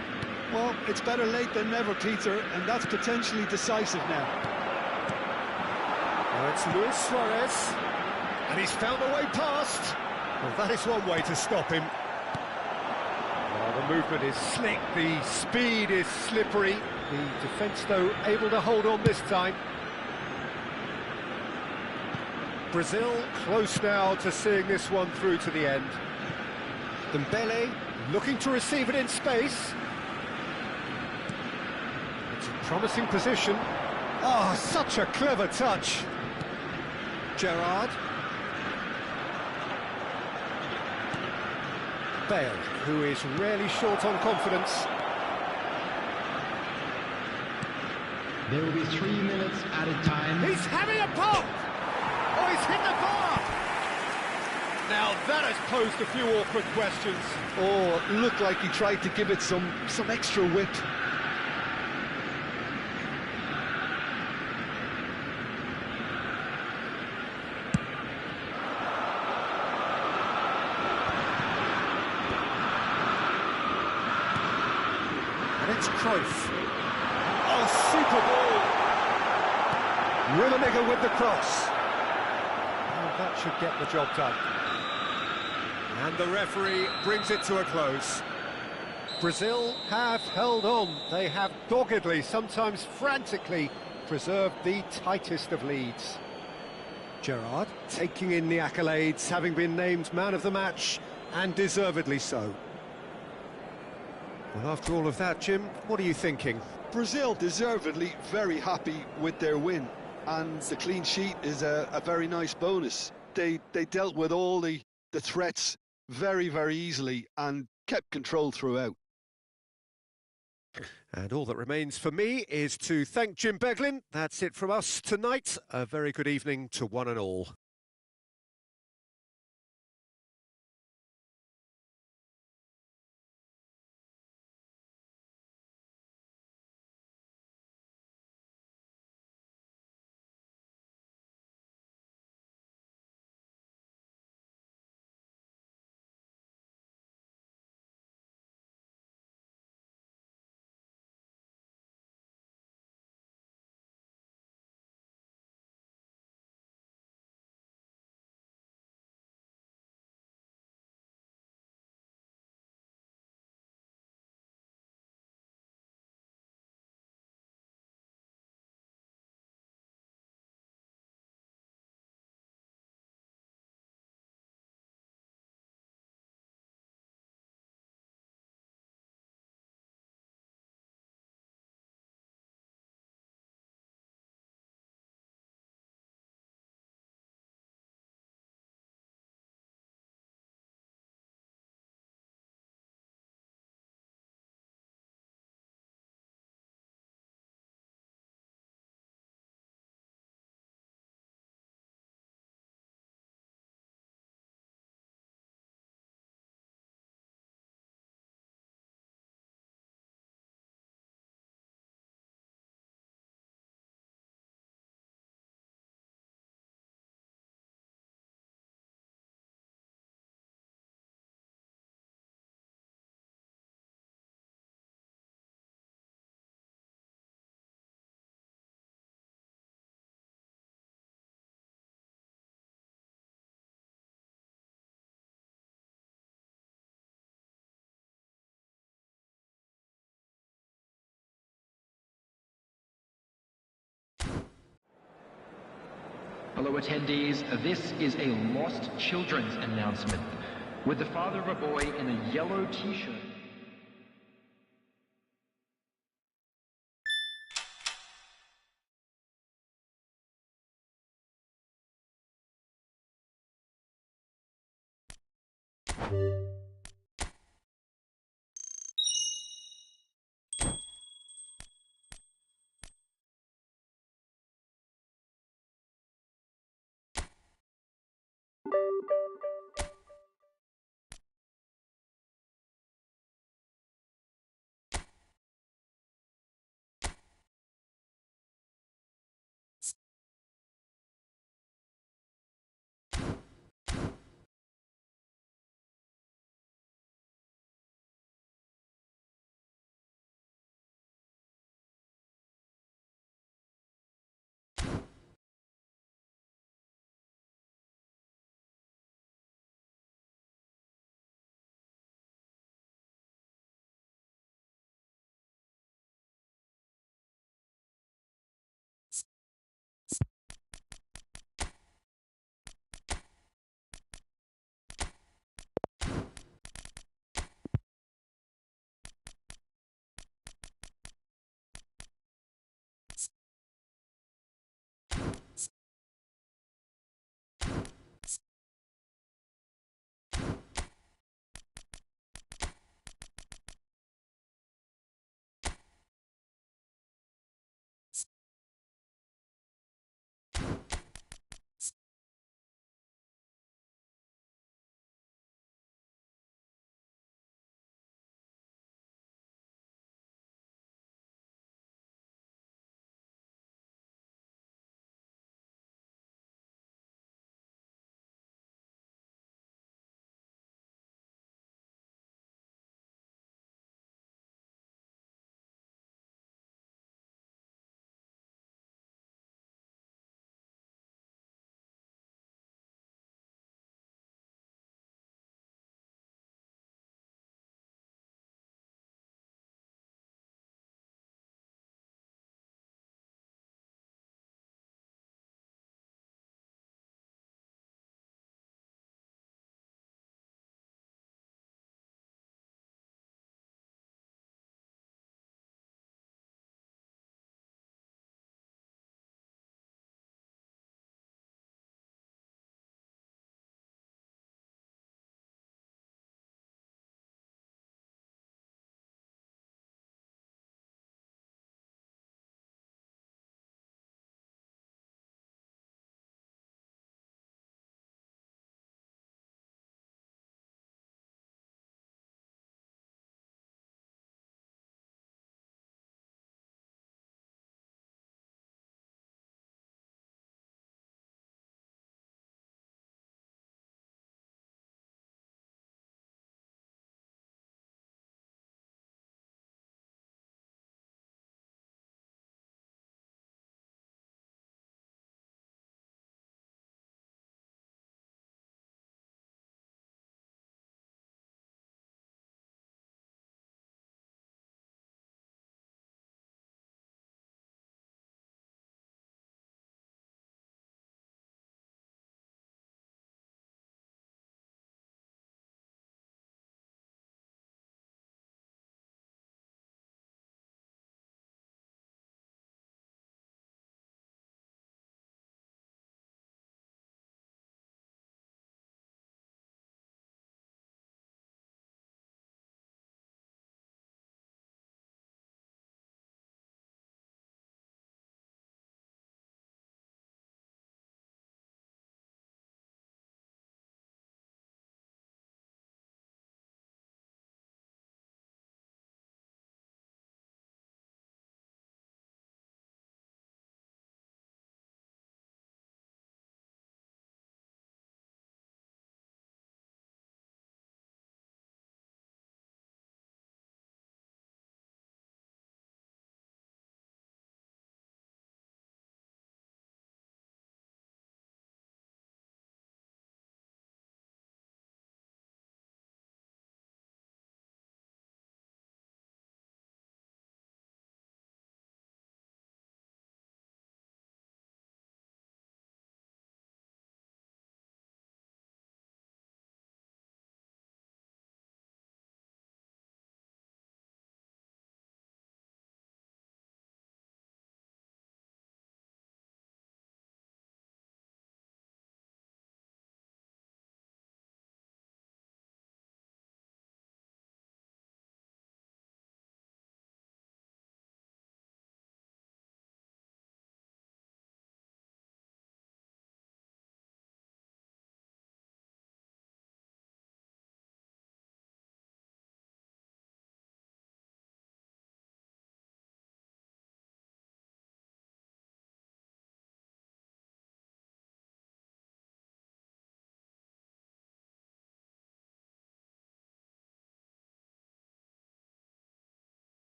Well, it's better late than never, Peter, and that's potentially decisive now. Now it's Luis Suarez, and he's found a way past. Well, that is one way to stop him. Well, the movement is slick, the speed is slippery. The defence, though, able to hold on this time. Brazil close now to seeing this one through to the end. Dembele looking to receive it in space. It's a promising position. Oh, such a clever touch. Gerrard. Bale, who is rarely short on confidence. There will be 3 minutes added time. He's having a pop! Oh, he's hit the bar! Now that has posed a few awkward questions. Oh, it looked like he tried to give it some extra whip. And it's Cruyff. Oh, super ball! Rummenigge with the cross. Oh, that should get the job done. And the referee brings it to a close. Brazil have held on. They have doggedly, sometimes frantically, preserved the tightest of leads. Gerrard taking in the accolades, having been named man of the match, and deservedly so. Well, after all of that, Jim, what are you thinking? Brazil deservedly very happy with their win, and the clean sheet is a very nice bonus. They dealt with all the threats very easily and kept control throughout. And all that remains for me is to thank Jim Beglin. That's it from us tonight. A very good evening to one and all. Hello attendees, this is a lost children's announcement with the father of a boy in a yellow t-shirt.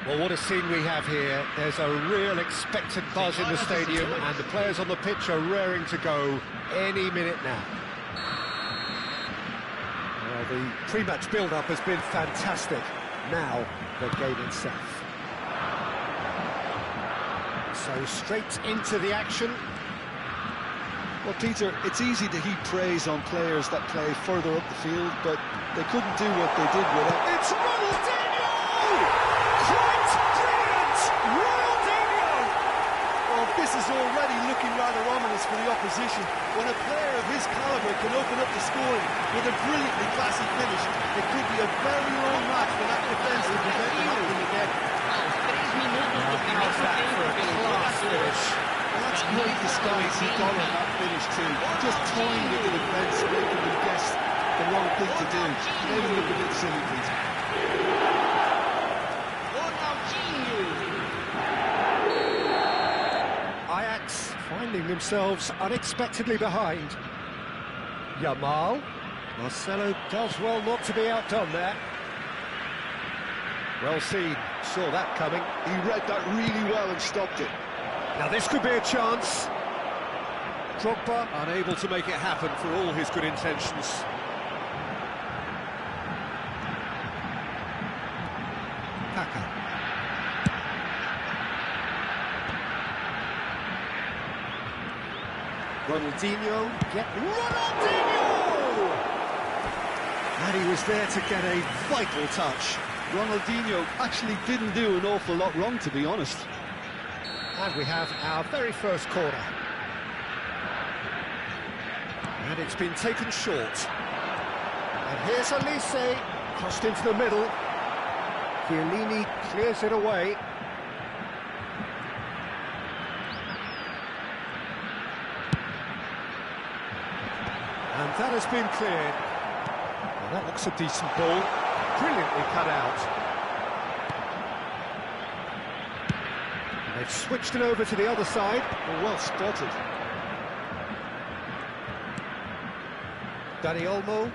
Well, what a scene we have here. There's a real expectant buzz in the stadium, and the players on the pitch are raring to go any minute now. Well, the pre-match build-up has been fantastic. Now, the game itself. So, straight into the action. Well, Peter, it's easy to heap praise on players that play further up the field, but they couldn't do what they did without... It's Ronaldinho! Quite brilliant! Ronaldinho! Well, this is already looking rather ominous for the opposition. When a player of his calibre can open up the scoring with a brilliantly classy finish, it could be a very long match for that defence to prevent them happening again. How's that for a class finish? Well, that's great disguise he got on that finish too. Just toying with the defence, making them guess the wrong thing to do. Made him look a bit silly, Peter. Ajax finding themselves unexpectedly behind. Yamal. Marcelo does well not to be outdone there. Well seen, saw that coming. He read that really well and stopped it. Now this could be a chance. Drogba unable to make it happen for all his good intentions. Kaka. Ronaldinho, Ronaldinho! And he was there to get a vital touch. Ronaldinho actually didn't do an awful lot wrong, to be honest. And we have our very first corner. And it's been taken short. And here's Elise, crossed into the middle. Chiellini clears it away. And that has been cleared. Well, that looks a decent ball. Brilliantly cut out. And they've switched it over to the other side. Well spotted. Dani Olmo.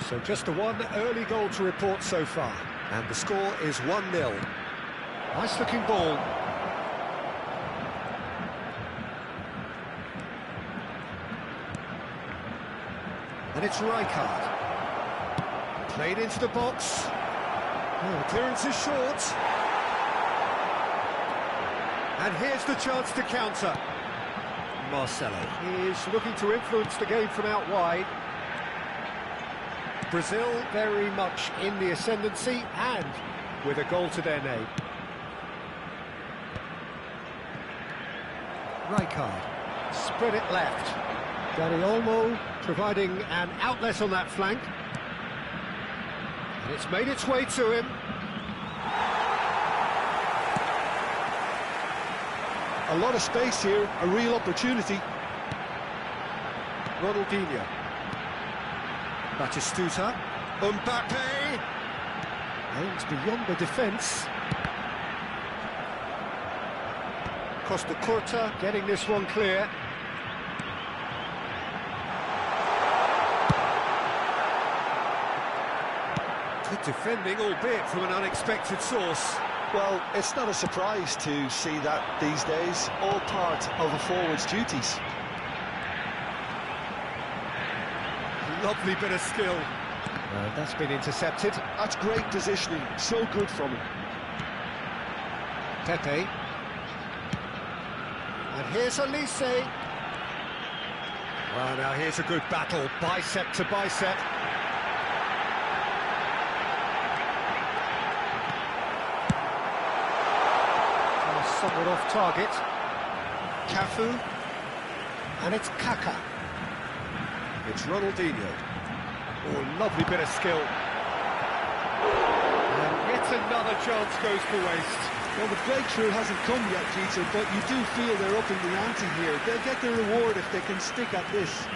So just the one early goal to report so far. And the score is 1-0. Nice looking ball. And it's Rijkaard. Played into the box. Oh, clearance is short. And here's the chance to counter. Marcelo is looking to influence the game from out wide. Brazil very much in the ascendancy and with a goal to their name. Rijkaard, spread it left. Dani Olmo providing an outlet on that flank. And it's made its way to him. A lot of space here, a real opportunity. Ronaldinho. Batistuta. Mbappe. Aims beyond the defence. Costa Curta getting this one clear. Good defending, albeit from an unexpected source. Well, it's not a surprise to see that these days, all part of a forward's duties. Lovely bit of skill. That's been intercepted. That's great positioning, so good from him. Pepe. And here's Elise. Well, now here's a good battle, bicep to bicep. Somewhat off target. Cafu. And it's Kaka. It's Ronaldinho. Oh, lovely bit of skill. And yet another chance goes to waste. Well, the breakthrough hasn't come yet, Peter, but you do feel they're upping the ante here. They'll get their reward if they can stick at this.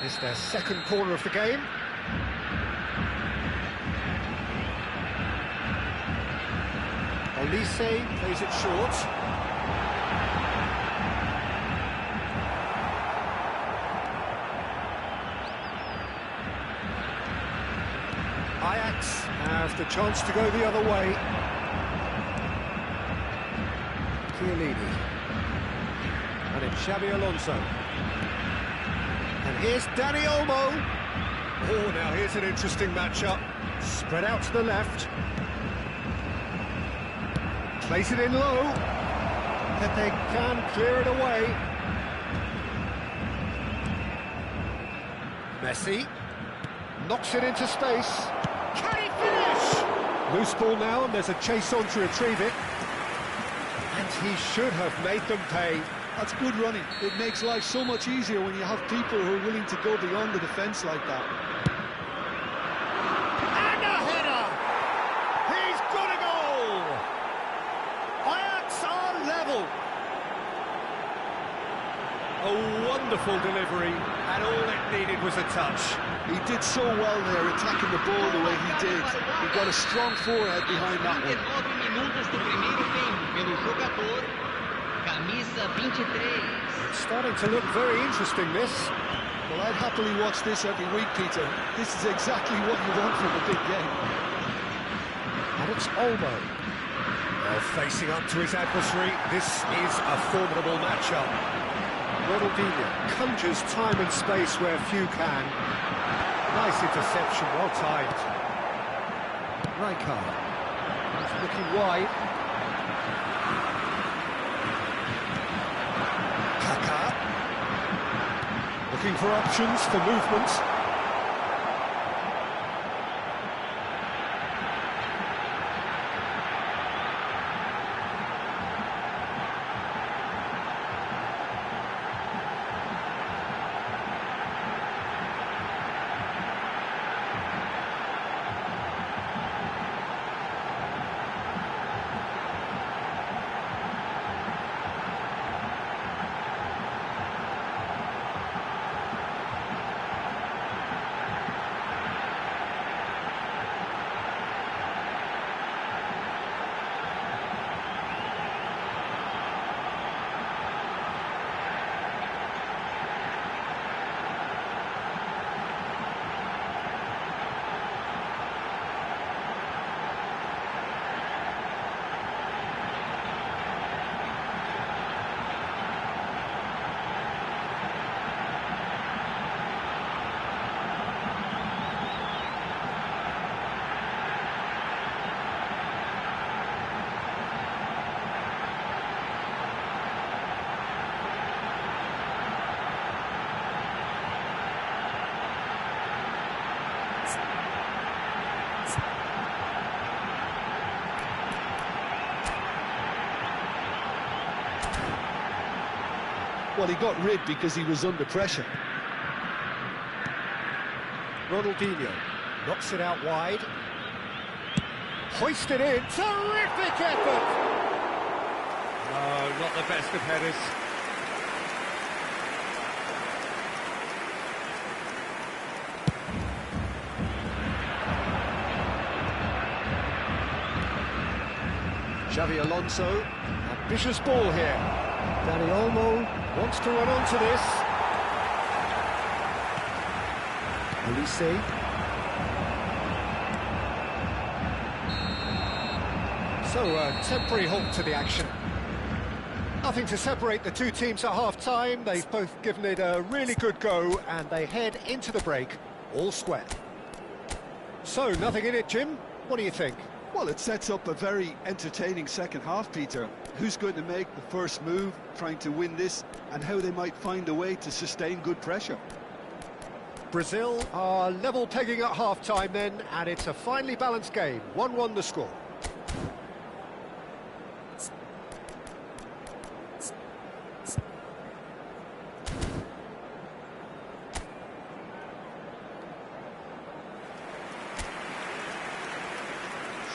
It's their second corner of the game. Elise plays it short. Ajax have the chance to go the other way. Chiellini. And it's Xabi Alonso. And here's Dani Olmo. Oh, now here's an interesting matchup. Spread out to the left. Place it in low. Pepe can clear it away. Messi knocks it into space. Can he finish? Loose ball now, and there's a chase on to retrieve it. And he should have made them pay. That's good running. It makes life so much easier when you have people who are willing to go beyond the defence like that. And a header! He's got a goal! Ajax are level. A wonderful delivery, and all it needed was a touch. He did so well there, attacking the ball the way he did. He got a strong forehead behind that one. 39 minutos do primeiro tempo pelo jogador, camisa 23. It's starting to look very interesting, this. Well, I'd happily watch this every week, Peter. This is exactly what you want from a big game. And it's Olmo. Well, facing up to his adversary, this is a formidable matchup. Ronaldinho conjures time and space where few can. Nice interception, well timed. Rijkaard. He's looking wide. Kaká. Looking for options for movement. Well, he got rid because he was under pressure. Ronaldinho knocks it out wide. Hoisted in. Terrific effort! No, not the best of headers. Xabi Alonso, ambitious ball here. Dani Olmo wants to run onto this. Olise. So a temporary halt to the action. Nothing to separate the two teams at half-time. They've both given it a really good go, and they head into the break all square. So, nothing in it, Jim. What do you think? Well, it sets up a very entertaining second half, Peter. Who's going to make the first move, trying to win this, and how they might find a way to sustain good pressure. Brazil are level pegging at half-time then, and it's a finely balanced game. 1-1 the score.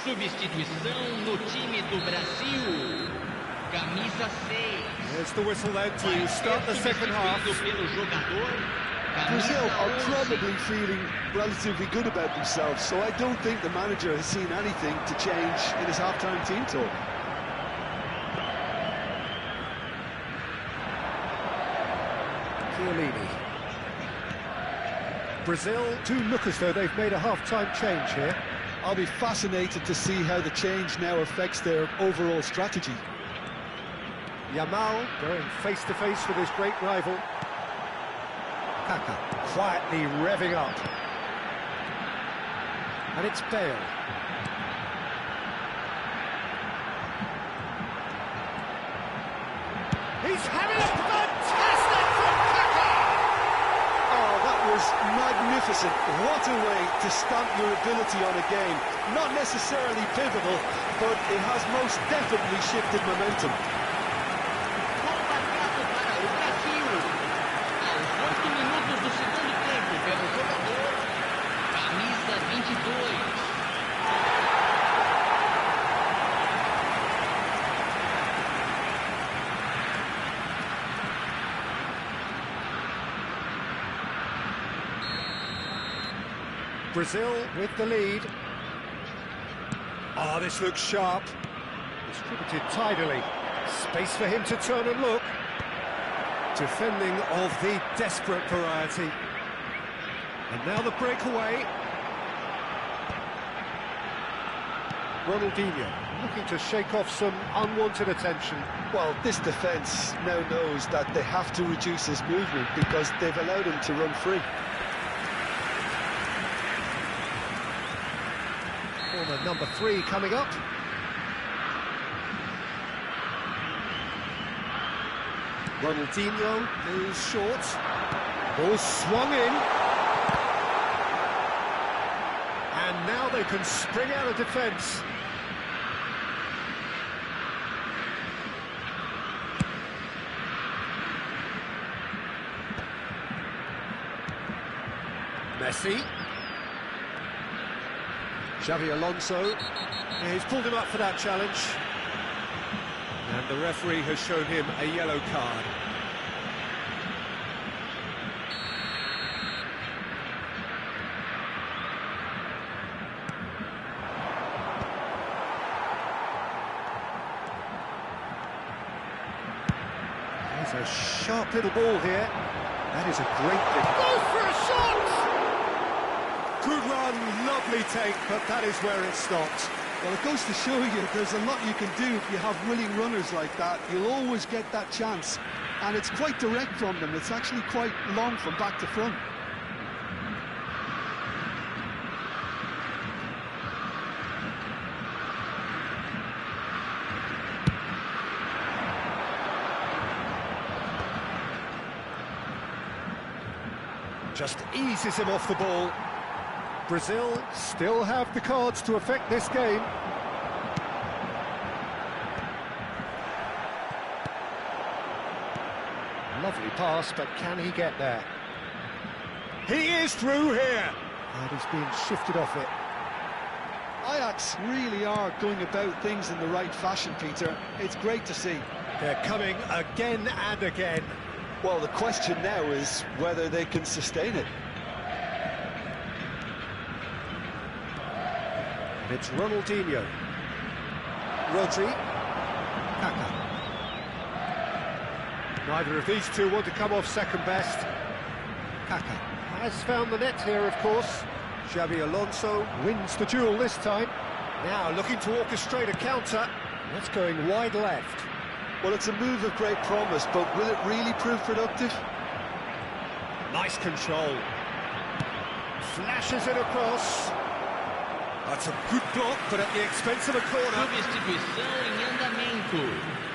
Substituição no time do Brasil. Camisa 6. There's the whistle then to start the second half. Pelo jogador, Brazil are probably feeling relatively good about themselves, so I don't think the manager has seen anything to change in his half-time team talk. Chiellini. Brazil do look as though they've made a half-time change here. I'll be fascinated to see how the change now affects their overall strategy. Yamal going face-to-face with his great rival. Kaka quietly revving up. And it's Bale. He's having a fantastic from Kaka! Oh, that was magnificent. What a way to stamp your ability on a game. Not necessarily pivotal, but it has most definitely shifted momentum. Gol marcado para o Brasil. Aos 8 minutos do segundo tempo, pelo jogador, camisa 22. Brazil with the lead. Ah, this looks sharp. Distributed tidily. Space for him to turn and look. Defending of the desperate variety. And now the breakaway. Ronaldinho looking to shake off some unwanted attention. Well, this defence now knows that they have to reduce his movement because they've allowed him to run free. Corner number 3 coming up. Ronaldinho is short. Ball swung in. And now they can spring out of defence. Messi. Xavi Alonso. He's pulled him up for that challenge. And the referee has shown him a yellow card. There's a sharp little ball here. That is a great bit. Goes for a shot! Good run, lovely take, but that is where it stopped. Well, it goes to show you there's a lot you can do if you have willing runners like that. You'll always get that chance. And it's quite direct from them. It's actually quite long from back to front. Just eases him off the ball. Brazil still have the cards to affect this game. Lovely pass, but can he get there? He is through here! And he's being shifted off it. Ajax really are going about things in the right fashion, Peter. It's great to see. They're coming again and again. Well, the question now is whether they can sustain it. It's Ronaldinho. Rodri. Kaka. Neither of these two want to come off second best. Kaka has found the net here, of course. Xavi Alonso wins the duel this time. Now looking to orchestrate a counter. That's going wide left. Well, it's a move of great promise, but will it really prove productive? Nice control. Flashes it across. That's a good block, but at the expense of a corner. Substituição em andamento.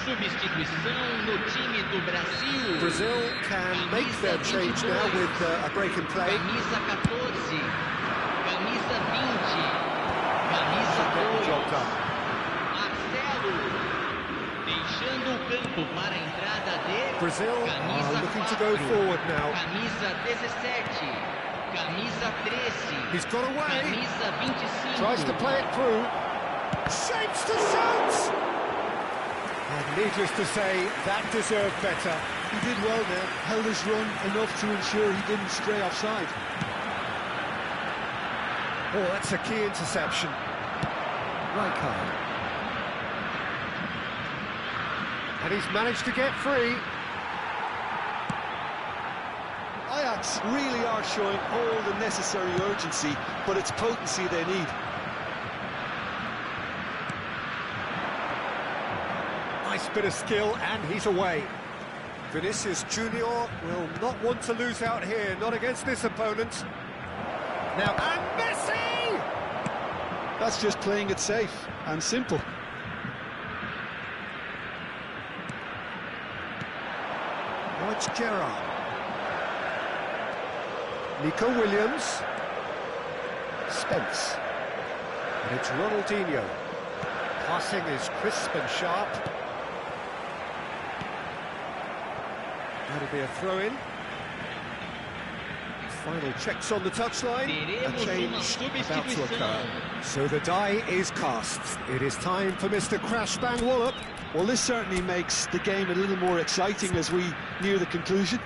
Substituição no time do Brasil. Brazil can make their change now with a break in play. Camisa 14, camisa 20, camisa 2. Job done. Brazil are Camisa looking to 4. go forward now. Camisa 17. Camisa 13. He's got away. Camisa 25. Tries to play it through. Shapes to shoot! And needless to say, that deserved better. He did well there, held his run enough to ensure he didn't stray offside. Oh, that's a key interception. Rijkaard. And he's managed to get free. Ajax really are showing all the necessary urgency, but it's potency they need. Nice bit of skill, and he's away. Vinicius Junior will not want to lose out here, not against this opponent. Now, and Messi! That's just playing it safe and simple. Now it's Gerrard. Nico Williams. Spence. And it's Ronaldinho. Passing is crisp and sharp. That'll be a throw-in. Final checks on the touchline. A change about to occur. So the die is cast. It is time for Mr. Crash Bang Wallop. Well, this certainly makes the game a little more exciting as we near the conclusion.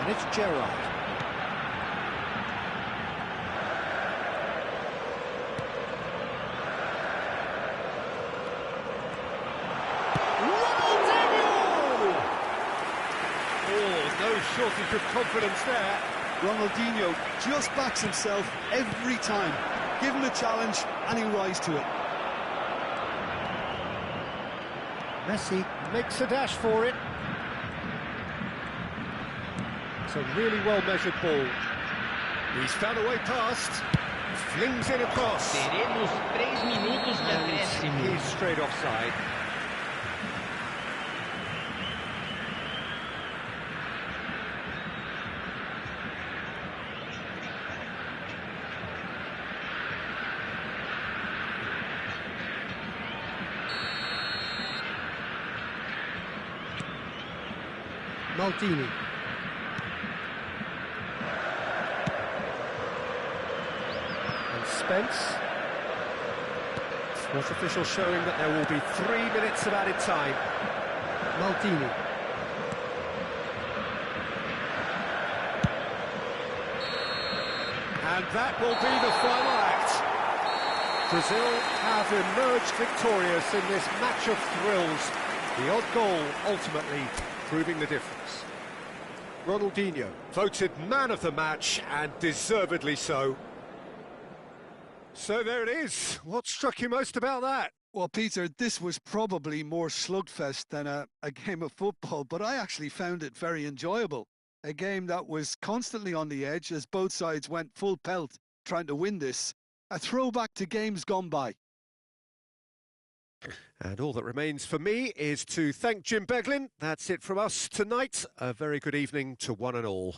And it's Gerrard. Ronaldinho! Oh, no shortage of confidence there. Ronaldinho just backs himself every time. Give him a challenge and he'll rise to it. Messi makes a dash for it. It's a really well-measured ball. He's found a way past. Flings it across. Teremos 3 minutos de acréscimo. He's straight offside. Maldini. And Spence. Sports official showing that there will be 3 minutes of added time. Maldini. And that will be the final act. Brazil have emerged victorious in this match of thrills. The odd goal ultimately proving the difference. Ronaldinho voted man of the match, and deservedly so. So there it is. What struck you most about that? Well, Peter, this was probably more slugfest than a game of football, but I actually found it very enjoyable. A game that was constantly on the edge as both sides went full pelt trying to win this. A throwback to games gone by. And all that remains for me is to thank Jim Beglin. That's it from us tonight. A very good evening to one and all.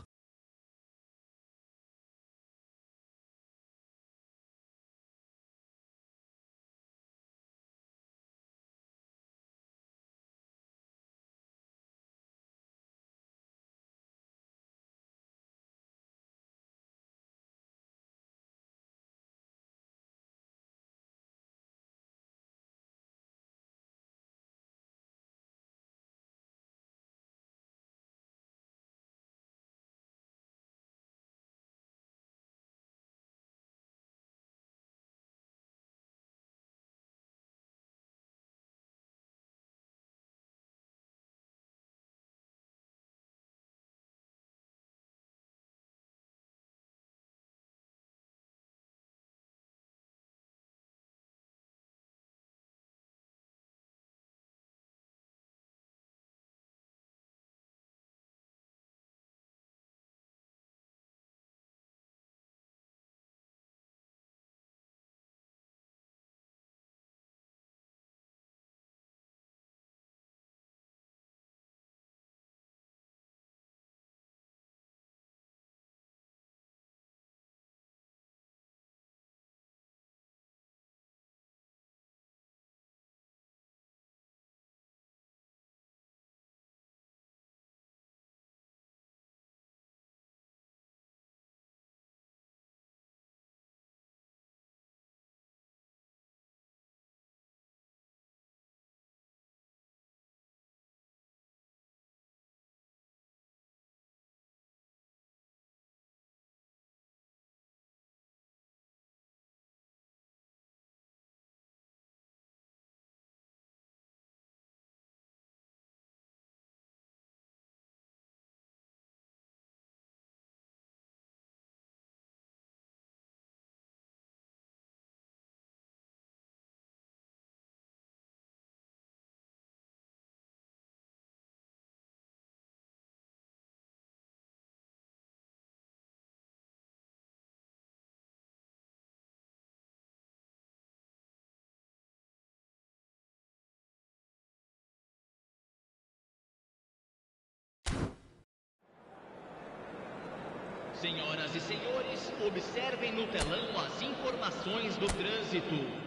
Senhoras e senhores, observem no telão as informações do trânsito.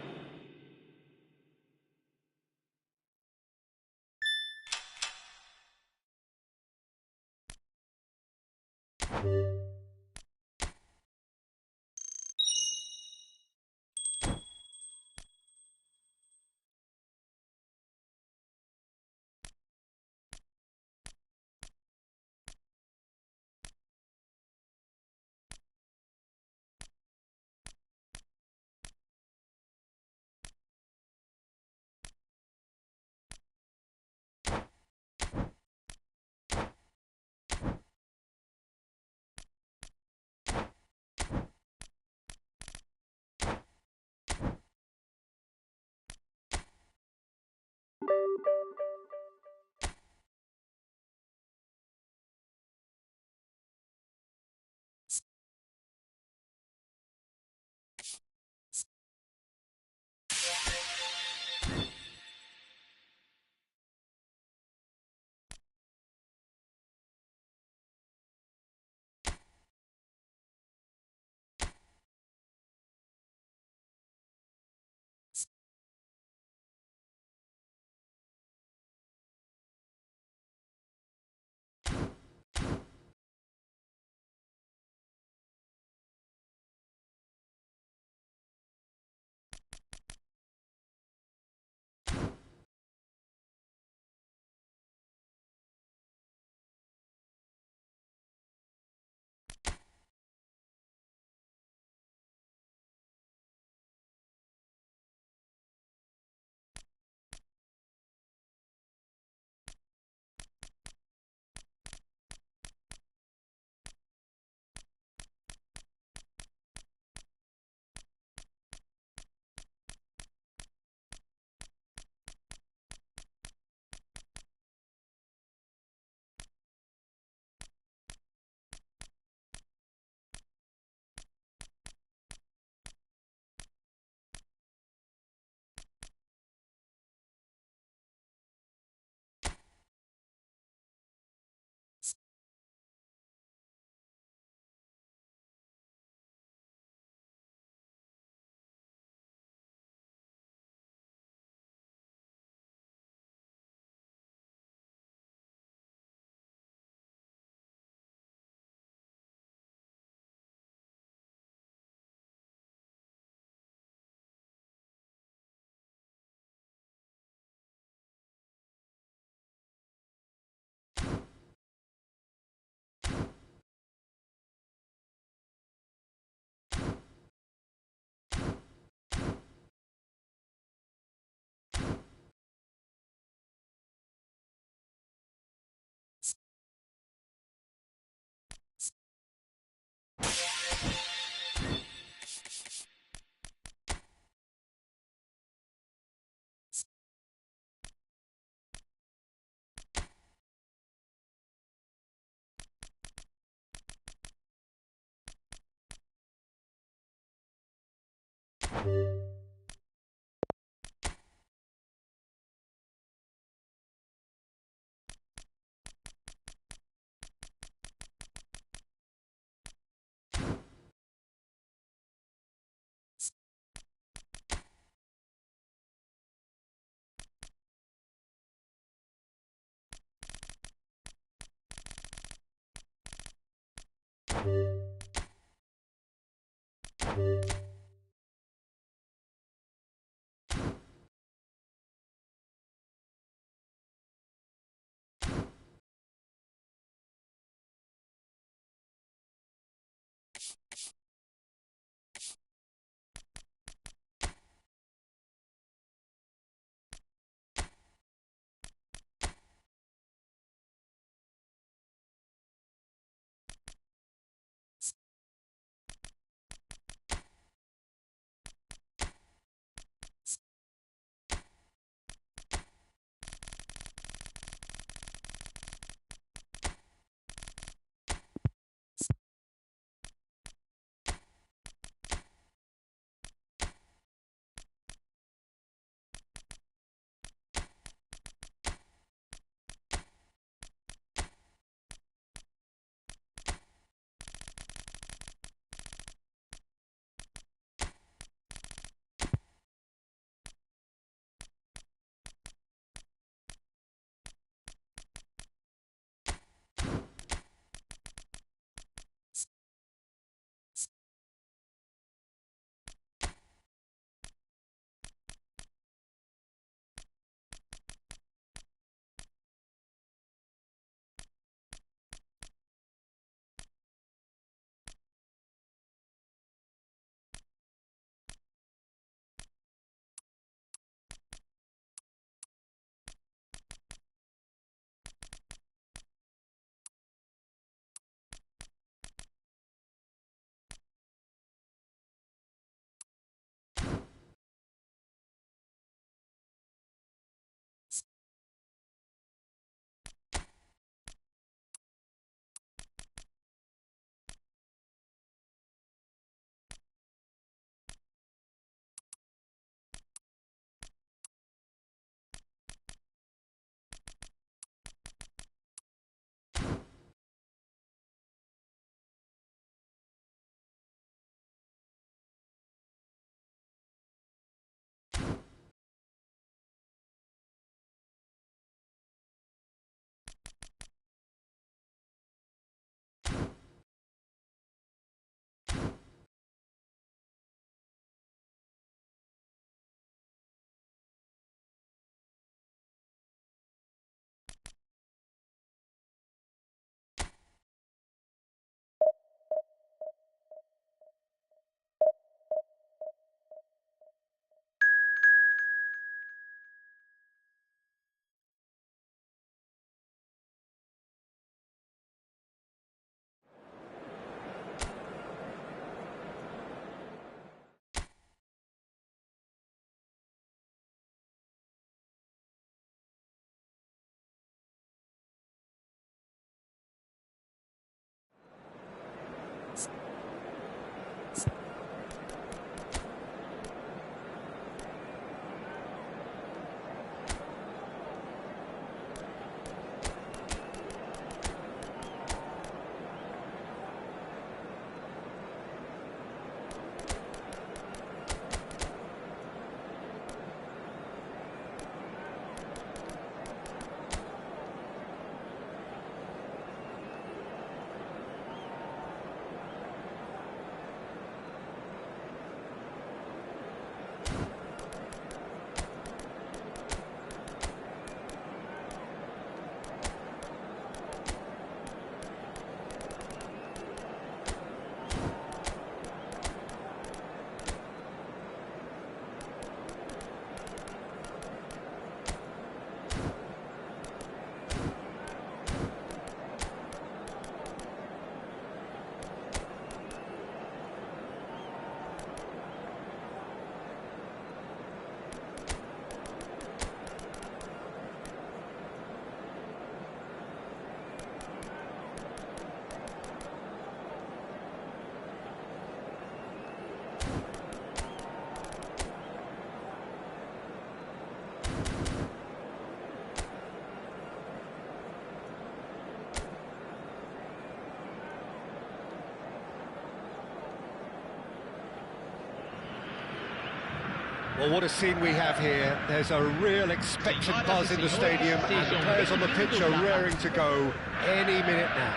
Well, what a scene we have here. There's a real expectant buzz in the stadium, and the players on the pitch are raring to go any minute now.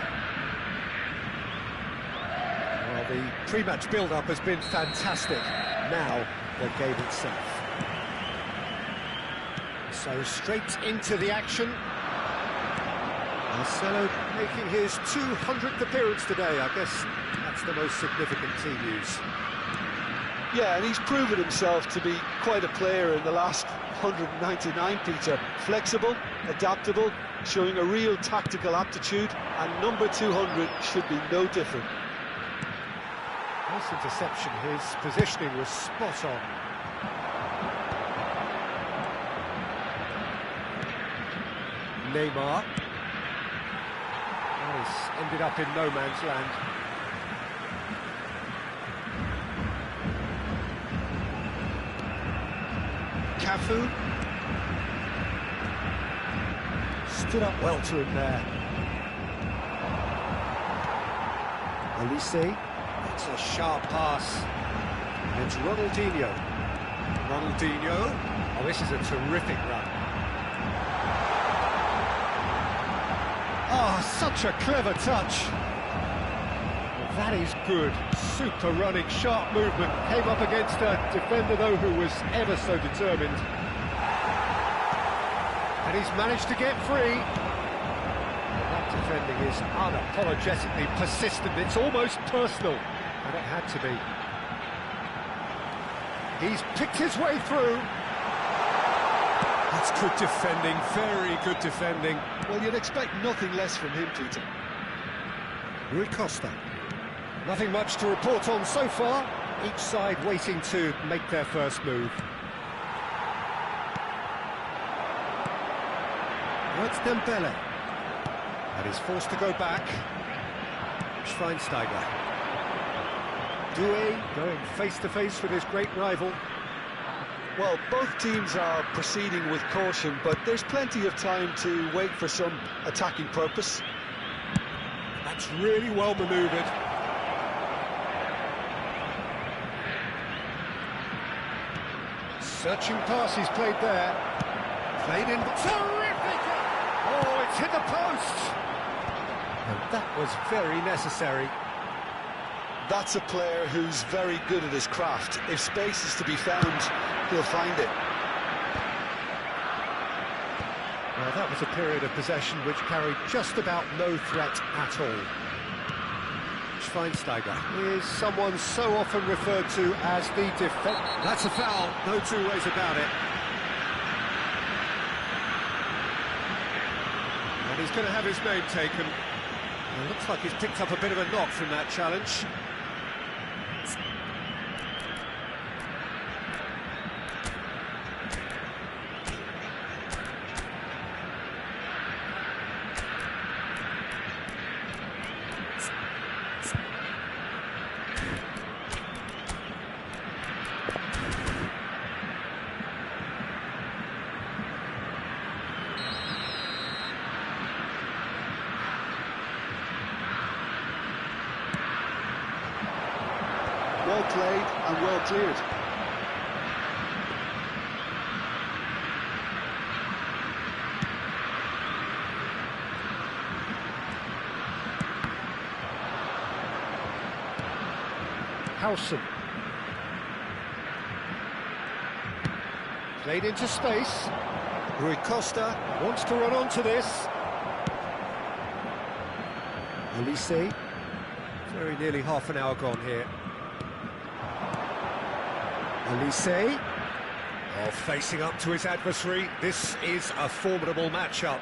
Well, the pre-match build-up has been fantastic. Now, the game itself. So straight into the action. Marcelo making his 200th appearance today. I guess that's the most significant team news. Yeah, and he's proven himself to be quite a player in the last 199, Peter. Flexible, adaptable, showing a real tactical aptitude, and number 200 should be no different. Nice interception, his positioning was spot on. Neymar. Oh, he's ended up in no man's land. Cafu. Stood up well to him there. Olise. It's a sharp pass. It's Ronaldinho. Oh, this is a terrific run. Oh, such a clever touch. Well, that is good. Super running, sharp movement. Came up against a defender, though, who was ever so determined. And he's managed to get free. Well, that defending is unapologetically persistent. It's almost personal. And it had to be. He's picked his way through. That's good defending, very good defending. Well, you'd expect nothing less from him, Peter. Rui Costa. Nothing much to report on so far. Each side waiting to make their first move. Now it's Dembele. And he's forced to go back. Schweinsteiger. Doué going face-to-face with his great rival. Well, both teams are proceeding with caution, but there's plenty of time to wait for some attacking purpose. That's really well manoeuvred. Searching pass he's played there. Played in. Terrific! Oh, it's hit the post! And that was very necessary. That's a player who's very good at his craft. If space is to be found, he'll find it. Well, that was a period of possession which carried just about no threat at all. Schweinsteiger is someone so often referred to as the defender. That's a foul, no two ways about it. And he's going to have his name taken. It looks like he's picked up a bit of a knock from that challenge. Well played and well cleared. Howson. Played into space. Rui Costa wants to run onto this. Olise. Very nearly half an hour gone here. Olise. Oh, facing up to his adversary. This is a formidable matchup.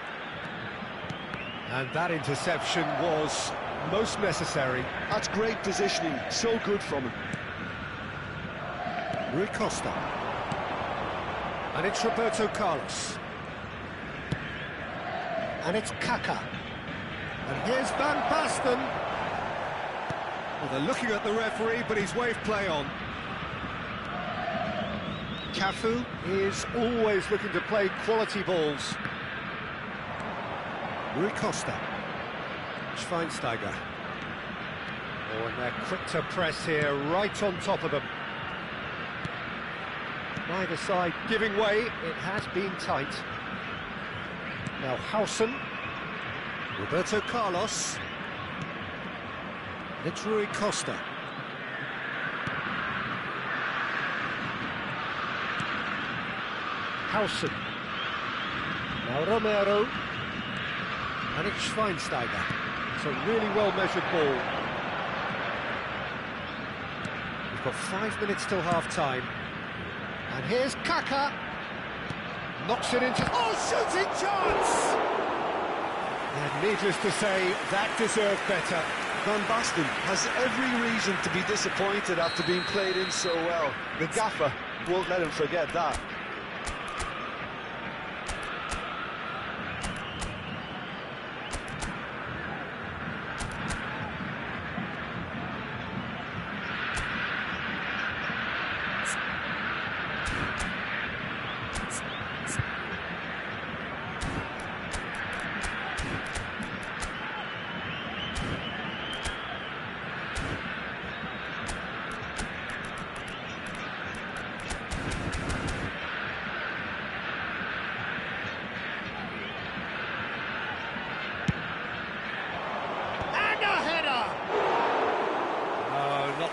And that interception was most necessary. That's great positioning, so good from him. Rui Costa. And it's Roberto Carlos. And it's Kaká. And here's Van Basten. Well, they're looking at the referee, but he's waved play on. Cafu is always looking to play quality balls. Rui Costa. Schweinsteiger. Oh, and they're quick to press here, right on top of them. Neither side giving way, it has been tight. Now Howson, Roberto Carlos, it's Rui Costa. Howson. Now Romero. And it's Schweinsteiger. It's a really well-measured ball. We've got 5 minutes till half-time. And here's Kaka. Knocks it into... Oh, shooting chance! And needless to say, that deserved better. Van Basten has every reason to be disappointed after being played in so well. The gaffer won't let him forget that.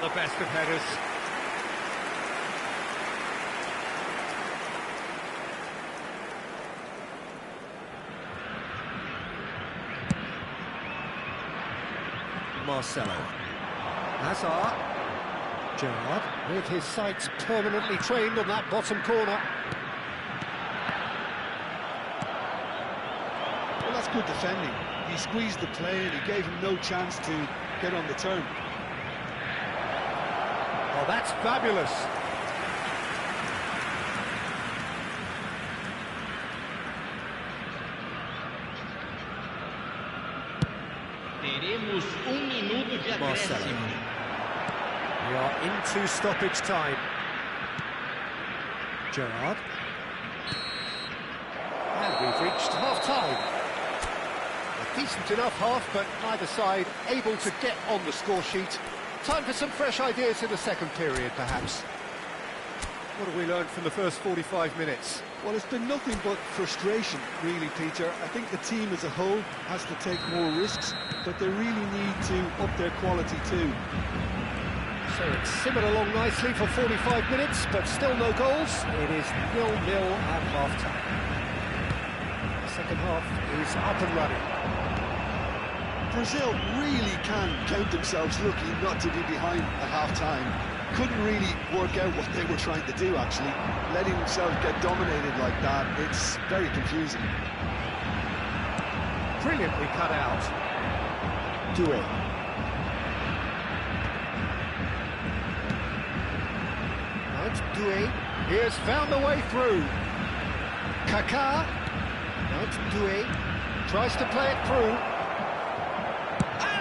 The best of headers. Marcelo. Hazard. Gerrard with his sights permanently trained on that bottom corner. Well, that's good defending. He squeezed the play and he gave him no chance to get on the turn. Oh, that's fabulous. Teremos minuto de acréscimo. We are into stoppage time. Gerrard. And we've reached half-time. A decent enough half, but neither side able to get on the score sheet. Time for some fresh ideas in the second period, perhaps. What have we learned from the first 45 minutes? Well, it's been nothing but frustration, really, Peter. I think the team as a whole has to take more risks, but they really need to up their quality too. So it's simmered along nicely for 45 minutes, but still no goals. It is 0-0 at half-time. The second half is up and running. Brazil really can count themselves lucky not to be behind at half-time. Couldn't really work out what they were trying to do, actually. Letting themselves get dominated like that, it's very confusing. Brilliantly cut out. Doué. Now it's Doué. He has found the way through. Kaká. Now it's Doué. Tries to play it through.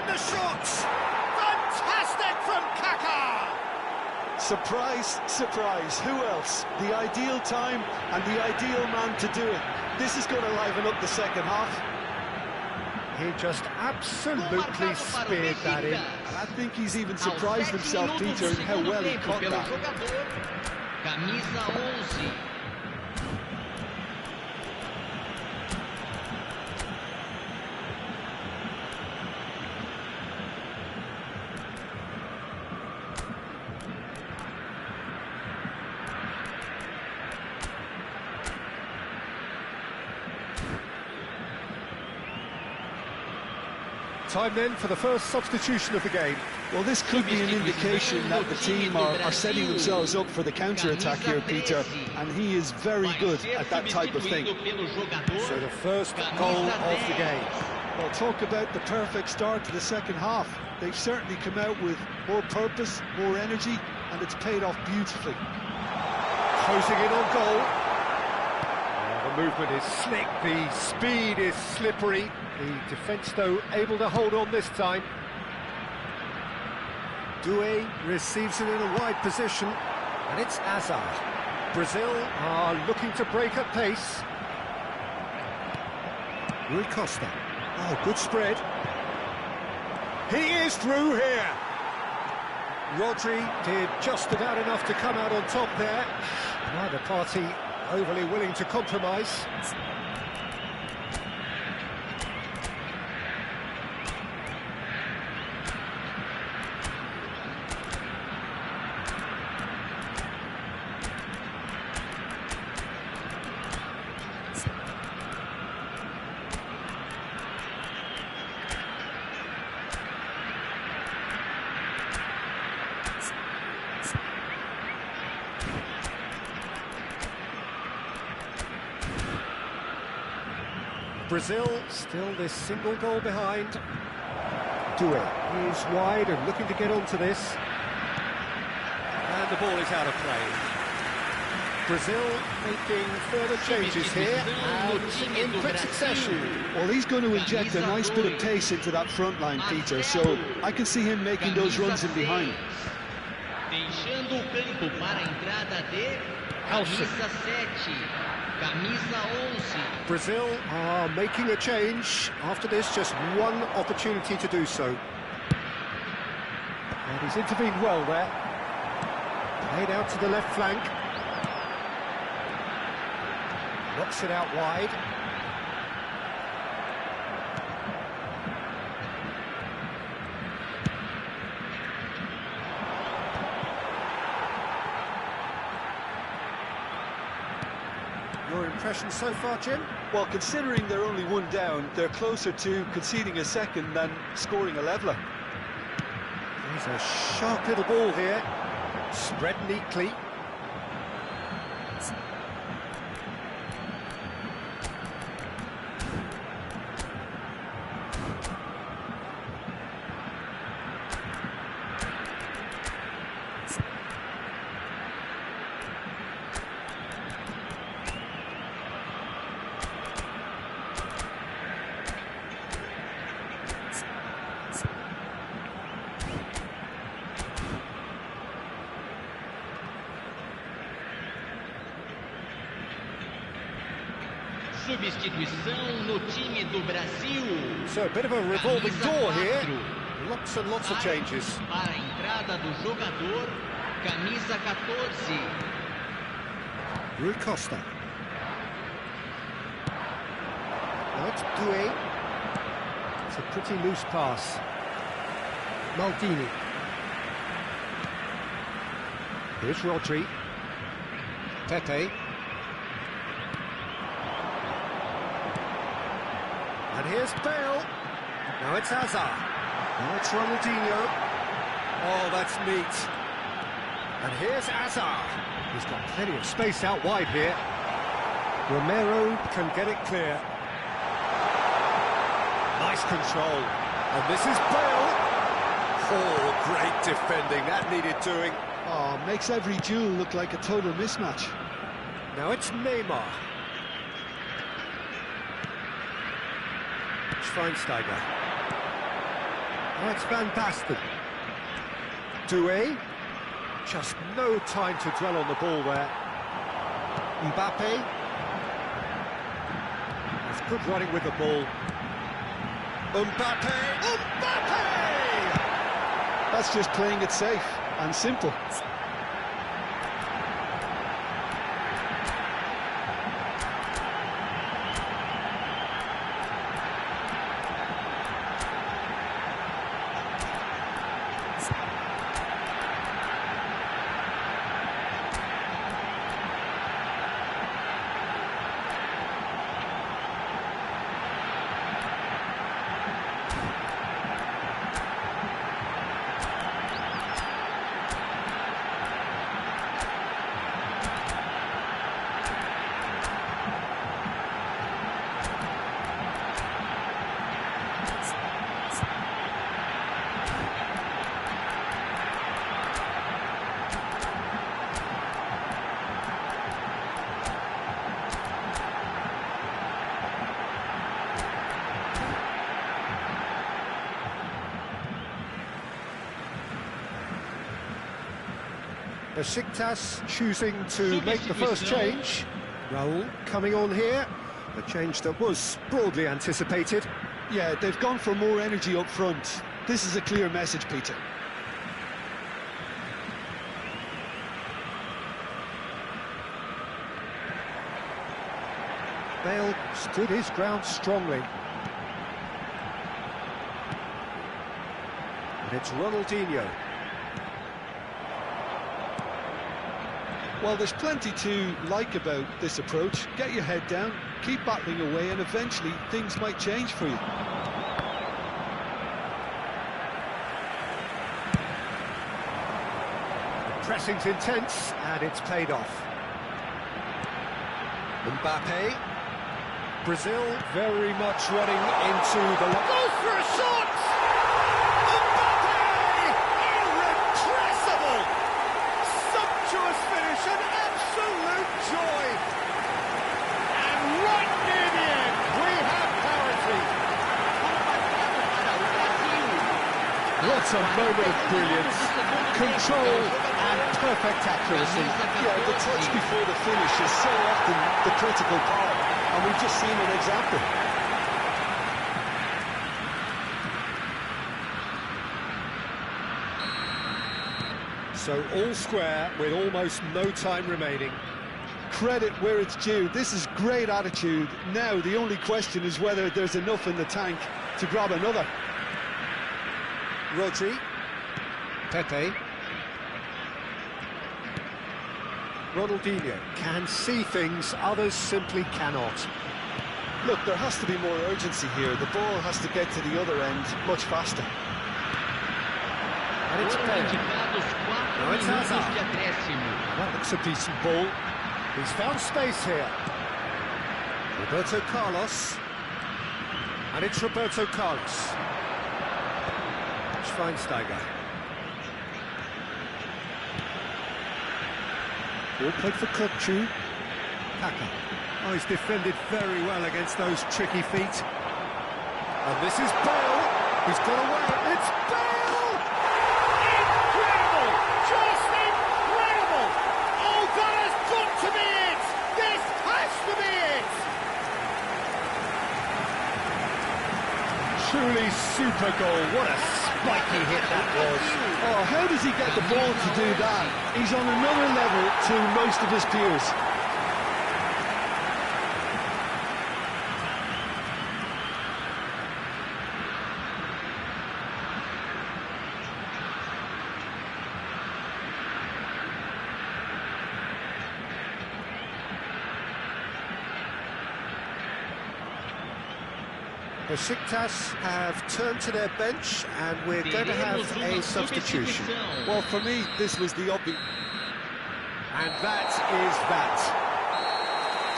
The shots! Fantastic from Kaka! Surprise, surprise, who else? The ideal time and the ideal man to do it. This is going to liven up the second half. He just absolutely speared that in. And I think he's even surprised himself, Peter, in how well he caught that. Camisa 11. Time then for the first substitution of the game. Well, this could be an indication that the team are setting themselves up for the counter-attack here, Peter, and he is very good at that type of thing. So the first goal of the game. Well, talk about the perfect start to the second half. They've certainly come out with more purpose, more energy, and it's paid off beautifully. Closing in on goal. The movement is slick, the speed is slippery. The defence, though, able to hold on this time. Doué receives it in a wide position, and it's Hazard. Brazil are looking to break at pace. Rui Costa. Oh, good spread. He is through here. Rodri did just about enough to come out on top there. Neither party overly willing to compromise. Brazil still this single goal behind. Due is wide and looking to get onto this. And the ball is out of play. Brazil making further changes here and in quick succession. Well, he's going to inject a nice bit of pace into that front line, Peter, so I can see him making those runs in behind. Deixando o campo para a entrada de camisa 7. Camisa 11. Brazil are making a change. After this, just one opportunity to do so. And he's intervened well there. Played out to the left flank. Knocks it out wide. Your impression so far, Jim? Well, considering they're only one down, they're closer to conceding a second than scoring a leveller. There's a sharp little ball here. Spread neatly. Substituição no time do Brasil. So a bit of a revolving door here. Lots and lots of changes. Para a entrada do jogador, camisa 14. Rui Costa. That's Due. It's a pretty loose pass. Maldini. Here's Rodri. Pepe. And here's Bale. Now it's Hazard. Now it's Ronaldinho. Oh, that's neat. And here's Hazard. He's got plenty of space out wide here. Romero can get it clear. Nice control. And this is Bale. Oh, great defending. That needed doing. Oh, makes every duel look like a total mismatch. Now it's Neymar. Schweinsteiger. Oh, it's Van Basten. Due. Just no time to dwell on the ball there. Mbappe. It's good running with the ball. Mbappe! Mbappe! That's just playing it safe and simple. Besiktas choosing to make the first change. Raul coming on here. A change that was broadly anticipated. Yeah, they've gone for more energy up front. This is a clear message, Peter. Bale stood his ground strongly. And it's Ronaldinho. Well, there's plenty to like about this approach. Get your head down, keep battling away, and eventually things might change for you. Pressing's intense, and it's paid off. Mbappe. Brazil very much running into the... Goes for a shot! Mbappe! Irrepressible! Sumptuous finish, an absolute joy! And right near the end, we have parity. What a moment of brilliance, control and perfect accuracy. Yeah, the touch before the finish is so often the critical part, and we've just seen an example. So all square with almost no time remaining. Credit where it's due. This is great attitude. Now the only question is whether there's enough in the tank to grab another. Rodri. Pepe. Ronaldinho can see things others simply cannot. Look, there has to be more urgency here. The ball has to get to the other end much faster. And it's Bale. Now it's Hazard. That looks a decent ball. He's found space here. Roberto Carlos. And it's Roberto Carlos. Schweinsteiger. Ball played for Kutchu. Kaka. Oh, he's defended very well against those tricky feet. And this is Bale. He's got away. It's Bale! Incredible! Just incredible! Oh, that has got to be it! This has to be it! Truly super goal. What a spiky hit that was. Oh, how does he get the ball to do that? He's on another level to most of his peers. Besiktas have turned to their bench and we're going to have a substitution. Well, for me, this was the obvious. And that is that.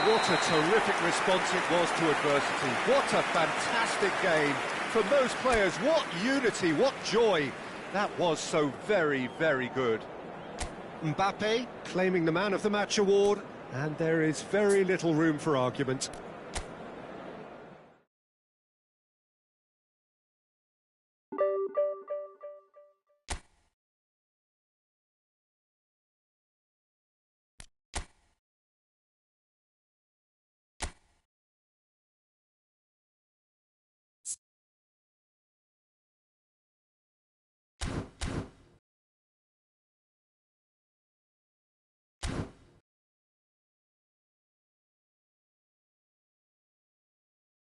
What a terrific response it was to adversity. What a fantastic game from those players. What unity, what joy. That was so very, very good. Mbappe claiming the Man of the Match award, and there is very little room for argument.